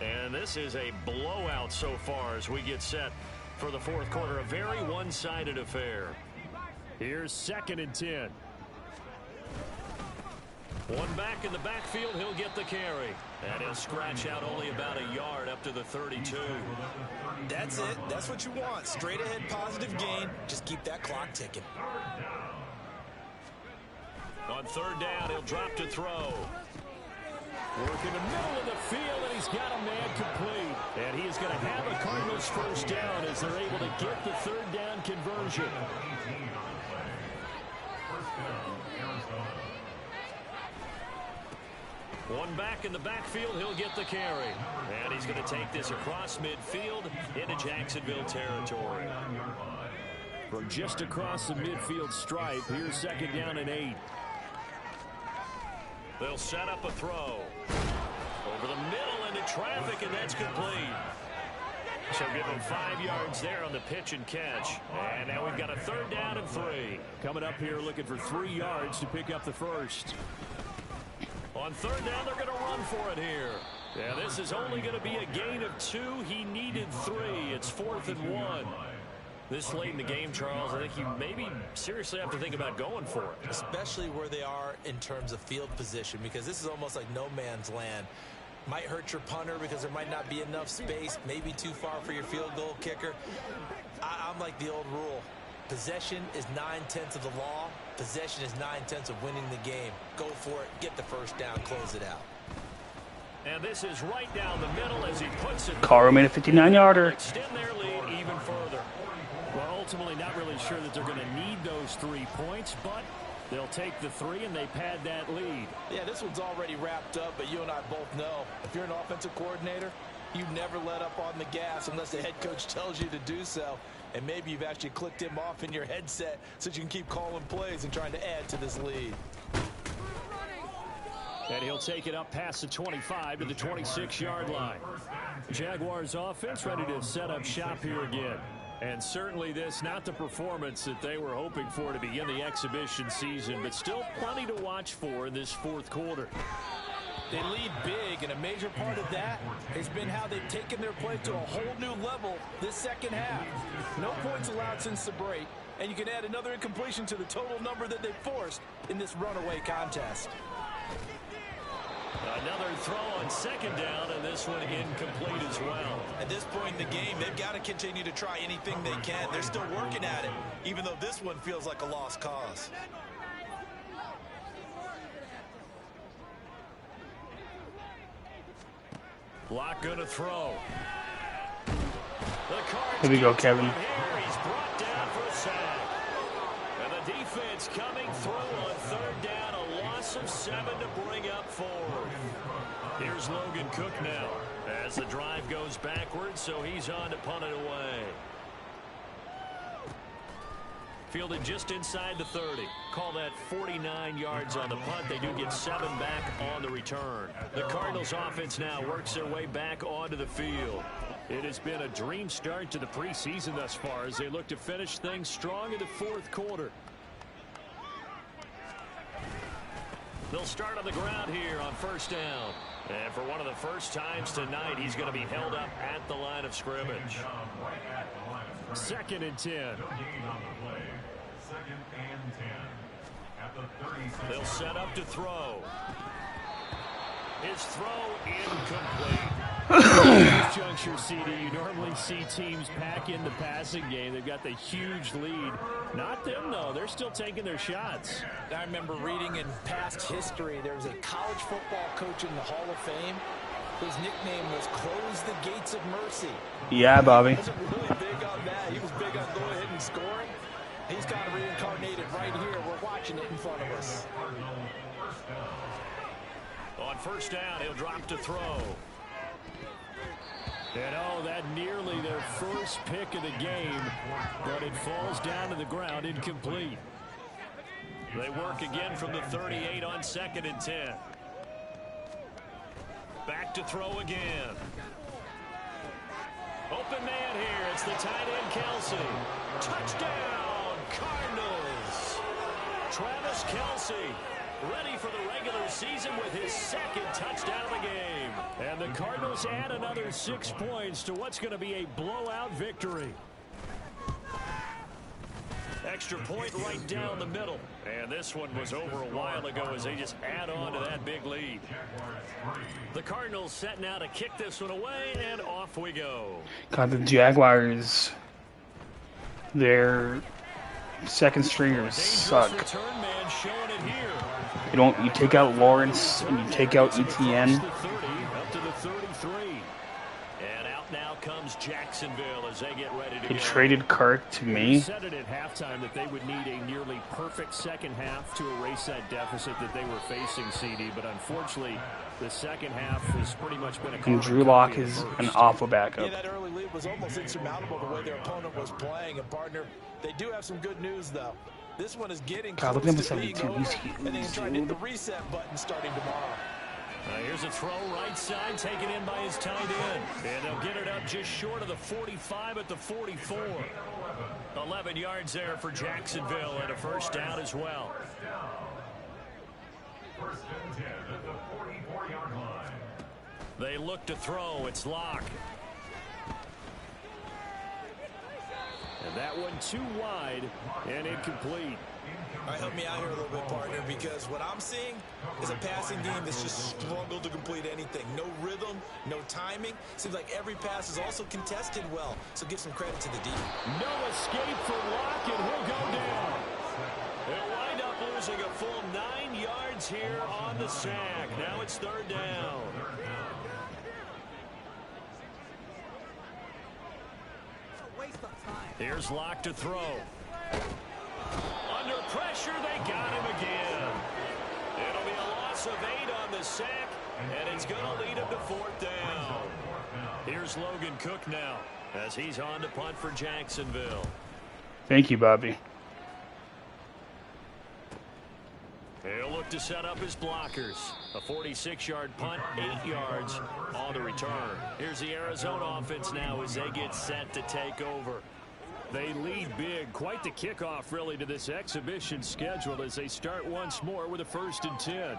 Speaker 3: And this is a blowout so far as we get set for the 4th quarter. A very one-sided affair.
Speaker 7: Here's 2nd and 10.
Speaker 3: One back in the backfield, he'll get the carry. And he'll scratch out only about a yard up to the 32.
Speaker 6: That's it. That's what you want. Straight ahead positive gain. Just keep that clock ticking.
Speaker 3: On 3rd down, he'll drop to throw.
Speaker 7: Work in the middle of the field, and he's got a man complete. And he is going to have a Cardinals 1st down as they're able to get the 3rd down conversion.
Speaker 3: One back in the backfield, he'll get the carry. And he's going to take this across midfield into Jacksonville territory.
Speaker 7: From just across the midfield stripe, here's 2nd down and 8.
Speaker 3: They'll set up a throw. Over the middle into traffic, and that's complete. So give them 5 yards there on the pitch and catch. And now we've got a 3rd down and 3.
Speaker 7: Coming up here looking for 3 yards to pick up the 1st.
Speaker 3: On 3rd down, they're going to run for it here.
Speaker 7: Yeah, this is only going to be a gain of 2. He needed 3. It's 4th and 1. This late in the game, Charles, I think you maybe seriously have to think about going for it.
Speaker 4: Especially where they are in terms of field position, because this is almost like no man's land. Might hurt your punter because there might not be enough space, maybe too far for your field goal kicker. I'm like the old rule. Possession is 9/10 of the law. Possession is 9/10 of winning the game. Go for it, get the first down, close it out.
Speaker 7: And this is right down the middle as he puts it.
Speaker 1: Carr made a 59-yarder.
Speaker 7: Extend their lead even further. Well, ultimately not really sure that they're going to need those 3 points, but they'll take the 3 and they pad that lead.
Speaker 6: Yeah, this one's already wrapped up, but you and I both know if you're an offensive coordinator, you never let up on the gas unless the head coach tells you to do so. And maybe you've actually clicked him off in your headset so you can keep calling plays and trying to add to this lead.
Speaker 7: And he'll take it up past the 25 to the 26-yard line. Jaguars offense ready to set up shop here again. And certainly this, not the performance that they were hoping for to begin the exhibition season, but still plenty to watch for in this 4th quarter.
Speaker 6: They lead big, and a major part of that has been how they've taken their play to a whole new level this second half. No points allowed since the break, and you can add another incompletion to the total number that they've forced in this runaway contest.
Speaker 7: Another throw on 2nd down, and this one incomplete as well.
Speaker 4: At this point in the game, they've got to continue to try anything they can. They're still working at it, even though this one feels like a lost cause.
Speaker 7: Block going to throw.
Speaker 1: Here we go, Kevin.
Speaker 7: He's brought down for a sack. And the defense coming through on 3rd down, a loss of 7 to bring up 4. Here's Logan Cook now as the drive goes backwards, so he's on to punt it away. Fielded just inside the 30. Call that 49 yards on the punt. They do get 7 back on the return. The Cardinals offense now works their way back onto the field. It has been a dream start to the preseason thus far as they look to finish things strong in the 4th quarter. They'll start on the ground here on 1st down. And for one of the first times tonight, he's going to be held up at the line of scrimmage.
Speaker 3: 2nd and 10.
Speaker 7: They'll set up to throw. His throw incomplete.
Speaker 3: This juncture, CD, you normally see teams pack in the passing game. They've got the huge lead. Not them, though. They're still taking their shots.
Speaker 6: I remember reading in past history, there was a college football coach in the Hall of Fame whose nickname was Close the Gates of Mercy.
Speaker 1: Yeah, Bobby.
Speaker 6: He wasn't really big on that. He was big on going ahead and scoring. He's kind of reincarnated right here. We're watching it in front of us.
Speaker 7: On 1st down, he'll drop to throw.
Speaker 3: And oh, that nearly their first pick of the game, but it falls down to the ground incomplete.
Speaker 7: They work again from the 38 on 2nd and 10. Back to throw again. Open man here. It's the tight end, Kelsey. Touchdown, Cardinals. Travis Kelsey ready for the regular season with his 2nd touchdown of the game.
Speaker 3: And the Cardinals add another 6 points to what's going to be a blowout victory.
Speaker 7: Extra point right down the middle. And this one was over a while ago as they just add on to that big lead. The Cardinals set now to kick this one away, and off we go.
Speaker 1: God, the Jaguars, their second stringers suck.
Speaker 7: Return man showing it here.
Speaker 1: You take out Lawrence and you take out ETN.
Speaker 7: Up to the 33. And out now comes Jacksonville as they get ready to
Speaker 1: They
Speaker 7: go.
Speaker 1: traded Kirk to
Speaker 3: They
Speaker 1: me.
Speaker 3: said it at halftime that they would need a nearly perfect second half to erase that deficit that they were facing, CD. But unfortunately, the second half has pretty much been a
Speaker 1: And Drew Lock is an awful backup.
Speaker 6: Yeah, that early lead was almost insurmountable the way their opponent was playing. And, partner, they do have some good news, though. This one is getting
Speaker 1: God, look
Speaker 6: close
Speaker 1: at
Speaker 6: to
Speaker 1: him
Speaker 6: being
Speaker 1: 72.
Speaker 6: over,
Speaker 1: He's
Speaker 6: and they can try to hit
Speaker 1: huge,
Speaker 6: the reset button starting tomorrow.
Speaker 7: Here's a throw right side, taken in by his tight end. And they'll get it up just short of the 45 at the 44. 11 yards there for Jacksonville and a 1st down as well.
Speaker 5: 1st and 10 at the 44-yard line.
Speaker 3: They look to throw. It's Locke. And that one too wide and incomplete.
Speaker 6: All right, help me out here a little bit, partner, because what I'm seeing is a passing game that's just struggled to complete anything. No rhythm, no timing. Seems like every pass is also contested well, so give some credit to the D.
Speaker 3: No escape for Locke, and he'll go down. They'll wind up losing a full 9 yards here on the sack. Now it's third down. Here's Locke to throw. Under pressure, they got him again. It'll be a loss of 8 on the sack, and it's going to lead him to fourth down. Here's Logan Cook now as he's on to punt for Jacksonville.
Speaker 1: Thank you, Bobby.
Speaker 3: He'll look to set up his blockers. A 46-yard punt, 8 yards on the return. Here's the Arizona offense now as they get set to take over. They lead big. Quite the kickoff, really, to this exhibition schedule as they start once more with a 1st and 10.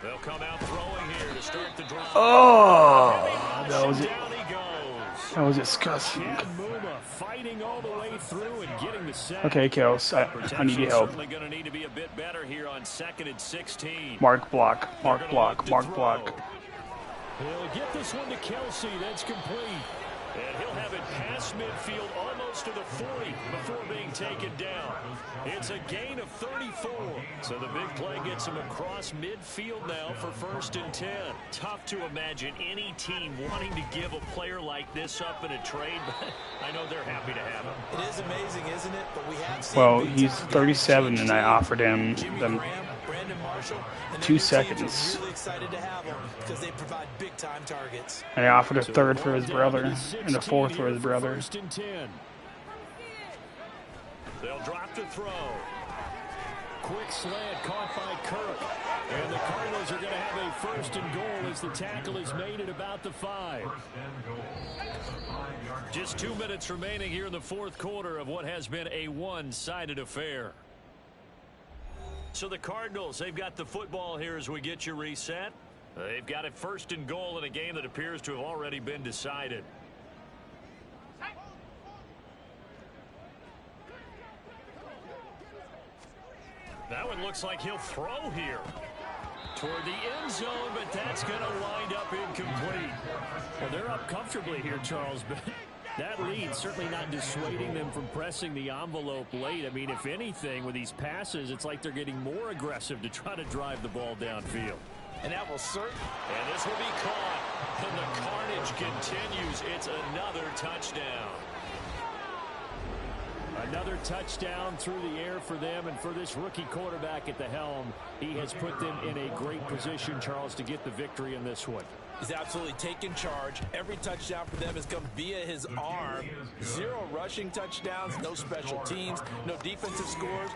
Speaker 3: They'll come out throwing here to start the drive.
Speaker 1: Oh, that was it.
Speaker 3: Down he goes.
Speaker 1: That was disgusting.
Speaker 3: Muma fighting all the way through and getting the sack.
Speaker 1: Okay, Kels, I need your help.
Speaker 3: Certainly going to need to be a bit better here on 2nd and 16.
Speaker 1: Mark block, mark block, mark block.
Speaker 3: He'll get this one to Kelsey. That's complete. And he'll have it past midfield almost to the 40 before being taken down. It's a gain of 34. So the big play gets him across midfield now for 1st and 10. Tough to imagine any team wanting to give a player like this up in a trade, but I know they're happy to have him.
Speaker 6: It is amazing, isn't it? But we have seen
Speaker 1: Well, he's 37, and I offered him them 2 seconds.
Speaker 6: Really excited to have them because they provide big-time targets.
Speaker 1: And I offered a 3rd for his brother and a 4th for his brother.
Speaker 3: 1st and 10. They'll drop the throw. Quick slant caught by Kirk. And the Cardinals are going to have a 1st and goal as the tackle is made at about the 5. Just 2 minutes remaining here in the 4th quarter of what has been a one-sided affair. So the Cardinals, they've got the football here as we get you reset. They've got a 1st and goal in a game that appears to have already been decided. That one looks like he'll throw here toward the end zone, but that's going to wind up incomplete. Well, they're up comfortably here, Charles, but that lead certainly not dissuading them from pressing the envelope late. I mean, if anything, with these passes, it's like they're getting more aggressive to try to drive the ball downfield.
Speaker 6: And that will certainly...
Speaker 3: And this will be caught. And the carnage continues. It's another touchdown. Another touchdown through the air for them, and for this rookie quarterback at the helm, he has put them in a great position, Charles, to get the victory in this one.
Speaker 6: He's absolutely taken charge. Every touchdown for them has come via his arm. 0 rushing touchdowns, no special teams, no defensive scores.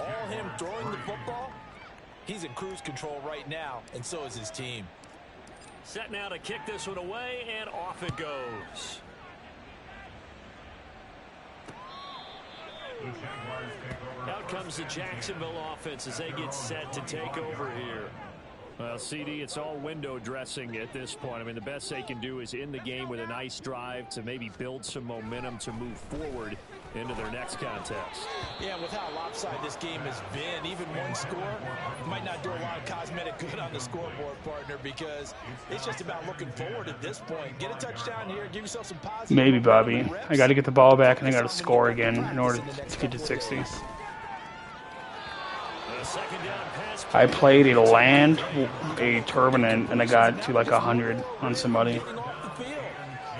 Speaker 6: All him throwing the football. He's in cruise control right now, and so is his team.
Speaker 3: Set now to kick this one away, and off it goes. Out comes the Jacksonville offense as they get set to take over here. Well, CD, it's all window dressing at this point. I mean, the best they can do is in the game with a nice drive to maybe build some momentum to move forward into their next contest.
Speaker 6: Yeah, with how lopsided this game has been, even one score might not do a lot of cosmetic good on the scoreboard, partner, because it's just about looking forward at this point. Get a touchdown here, give yourself some positive.
Speaker 1: Maybe, Bobby. I got to get the ball back, and I got to score again in order to get to 60. I played a land, a turban, and I got to like 100 on somebody.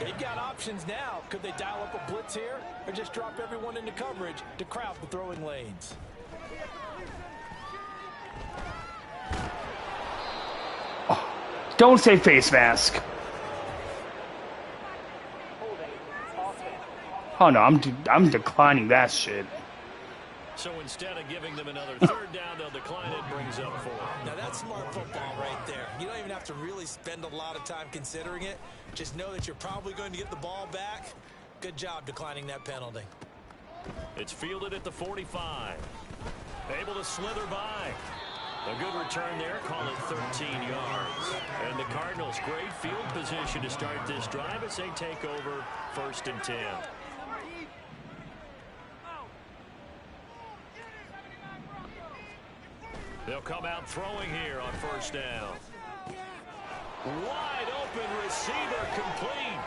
Speaker 6: They've got options now. Could they dial up a blitz here or just drop everyone into coverage to crowd the throwing lanes?
Speaker 1: Oh, don't say face mask. Oh no, I'm declining that shit.
Speaker 3: So instead of giving them another 3rd down, they'll decline it, brings up 4.
Speaker 6: Now that's smart football right there. You don't even have to really spend a lot of time considering it. Just know that you're probably going to get the ball back. Good job declining that penalty.
Speaker 3: It's fielded at the 45. Able to slither by. A good return there, call it 13 yards. And the Cardinals, great field position to start this drive as they take over 1st and 10. They'll come out throwing here on 1st down. Wide open receiver complete.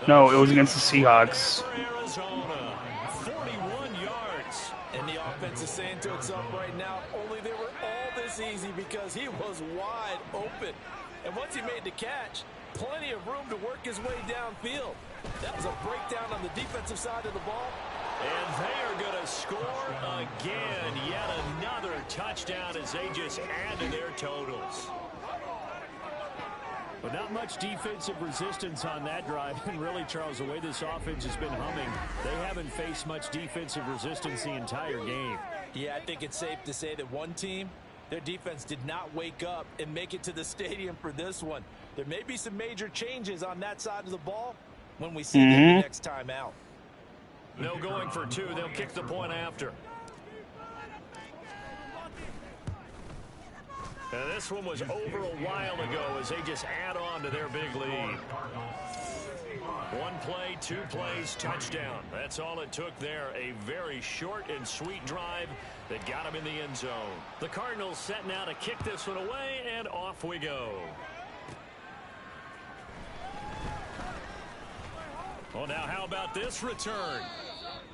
Speaker 1: No, it was against the Seahawks.
Speaker 3: Arizona, 41 yards.
Speaker 6: And the offense is saying to itself right now, only they were all this easy because he was wide open. And once he made the catch, plenty of room to work his way downfield. That was a breakdown on the defensive side of the ball.
Speaker 3: And they are going to score again. Yet another touchdown as they just add to their totals.
Speaker 7: But not much defensive resistance on that drive. And really, Charles, the way this offense has been humming, they haven't faced much defensive resistance the entire game.
Speaker 6: Yeah, I think it's safe to say that one team, their defense did not wake up and make it to the stadium for this one. There may be some major changes on that side of the ball when we see them the next time out.
Speaker 3: No going for 2. They'll kick the point after. And this one was over a while ago as they just add on to their big lead. 1 play, 2 plays, touchdown. That's all it took there. A very short and sweet drive that got them in the end zone. The Cardinals set now to kick this one away, and off we go. Well, now how about this return?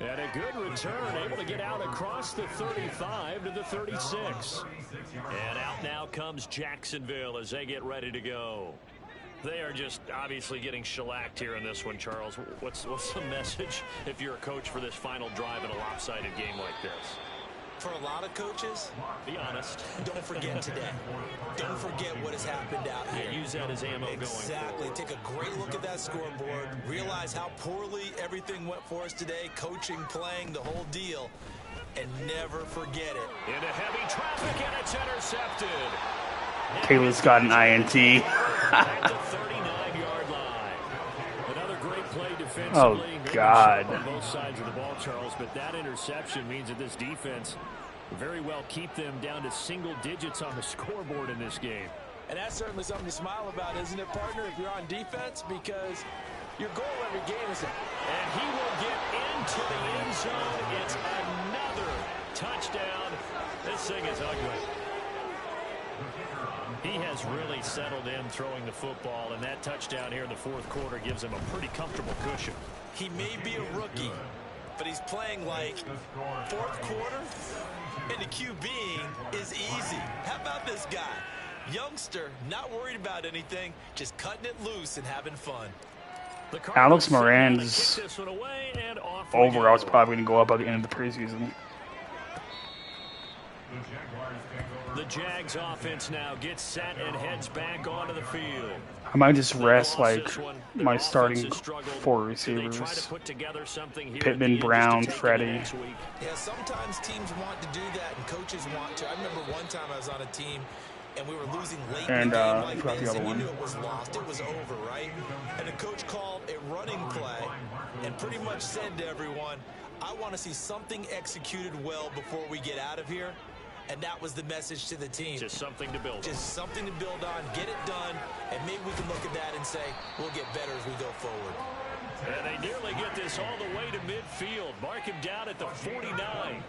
Speaker 3: And a good return, able to get out across the 35 to the 36. And out now comes Jacksonville as they get ready to go. They are just obviously getting shellacked here in this one, Charles. What's the message if you're a coach for this final drive in a lopsided game like this?
Speaker 6: For a lot of coaches,
Speaker 3: be honest.
Speaker 6: Don't forget today. Don't forget what has happened out here.
Speaker 3: Use that as ammo going forward.
Speaker 6: Exactly. Take a great look at that scoreboard. Realize how poorly everything went for us today. Coaching, playing, the whole deal. And never forget it.
Speaker 3: Into heavy traffic, and it's intercepted.
Speaker 1: Kayla's got an INT.
Speaker 3: At the 39-yard line. Another great play defensively.
Speaker 1: Oh, God.
Speaker 7: On both sides of the ball, Charles, but that interception means that this defense very well keep them down to single digits on the scoreboard in this game.
Speaker 6: And that's certainly something to smile about, isn't it, partner, if you're on defense? Because your goal every game is to...
Speaker 3: And he will get into the end zone. It's another touchdown. This thing is ugly. He has really settled in throwing the football, and that touchdown here in the 4th quarter gives him a pretty comfortable cushion.
Speaker 6: He may be a rookie, but he's playing like 4th quarter, and the QBing is easy. How about this guy? Youngster, not worried about anything, just cutting it loose and having fun.
Speaker 1: Alex Moran's overall is probably going to go up at the end of the preseason.
Speaker 3: The Jags offense now gets set and heads back onto the field.
Speaker 1: I might just rest like my starting 4 receivers. Pittman, Brown, Freddie.
Speaker 6: Yeah, sometimes teams want to do that and coaches want to. I remember one time I was on a team and we were losing late in the game like this, and we knew it was lost. It was over, right? And the coach called a running play and pretty much said to everyone, I want to see something executed well before we get out of here. And that was the message to the team.
Speaker 3: Just something to build on.
Speaker 6: Just something to build on, get it done, and maybe we can look at that and say, we'll get better as we go forward.
Speaker 3: And they nearly get this all the way to midfield. Mark him down at the 49.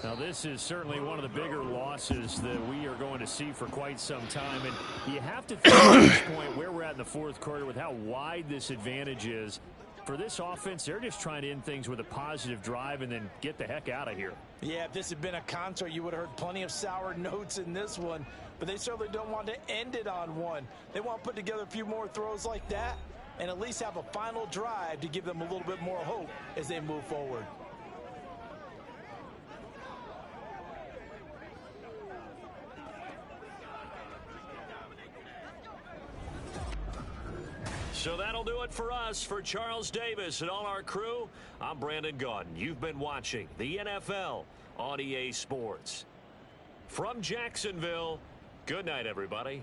Speaker 7: Now, this is certainly one of the bigger losses that we are going to see for quite some time. And you have to think at this point where we're at in the 4th quarter with how wide this advantage is. For this offense, they're just trying to end things with a positive drive and then get the heck out of here.
Speaker 6: Yeah, if this had been a concert, you would have heard plenty of sour notes in this one. But they certainly don't want to end it on one. They want to put together a few more throws like that and at least have a final drive to give them a little bit more hope as they move forward.
Speaker 3: So that'll do it for us. For Charles Davis and all our crew, I'm Brandon Gaudin. You've been watching the NFL on EA Sports. From Jacksonville, good night, everybody.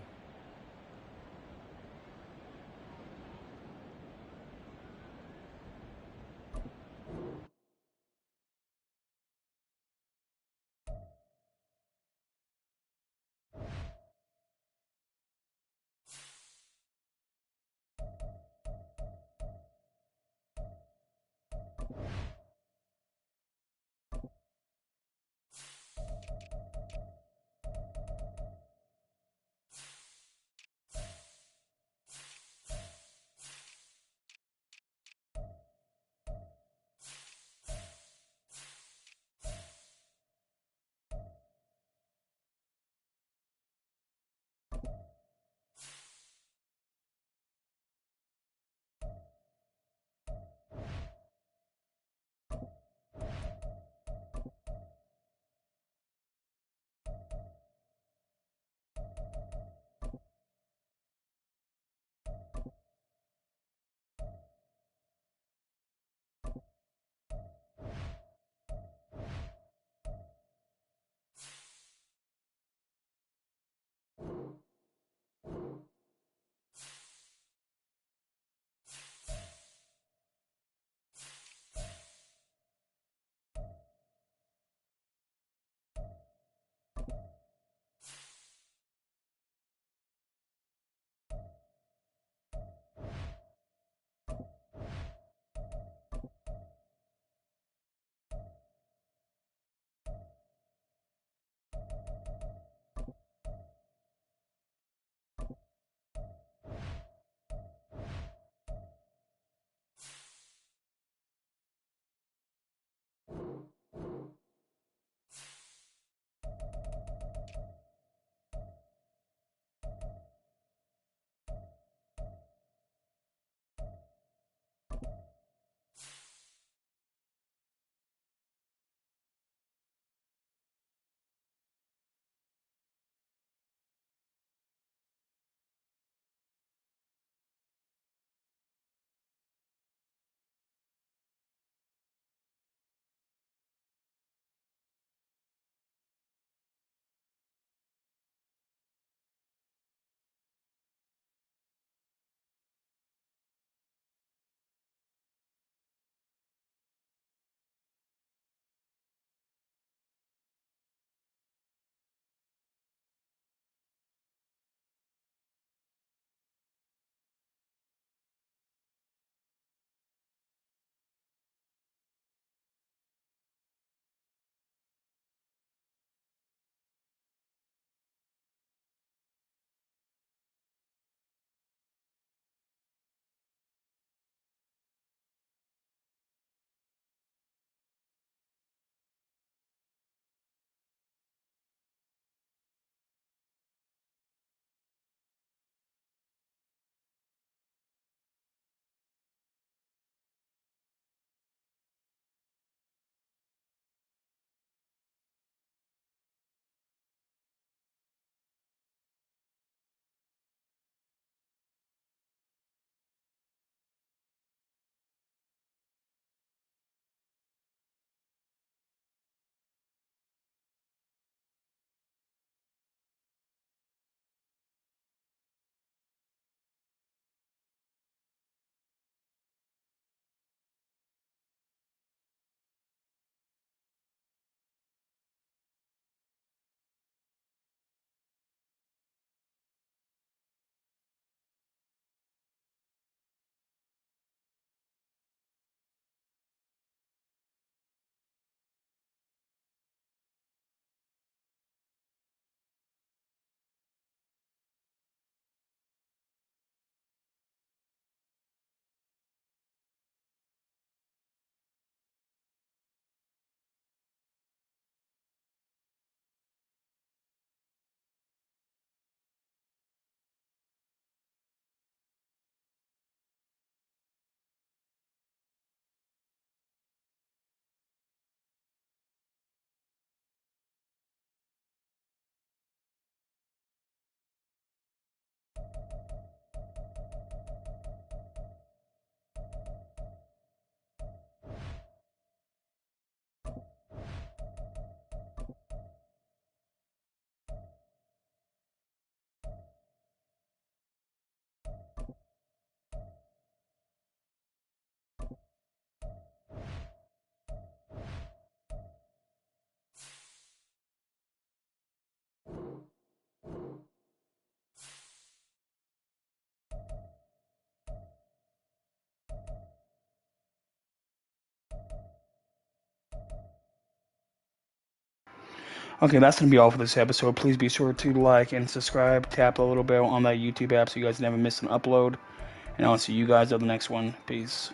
Speaker 1: Okay, that's going to be all for this episode. Please be sure to like and subscribe. Tap the little bell on that YouTube app so you guys never miss an upload. And I'll see you guys on the next one. Peace.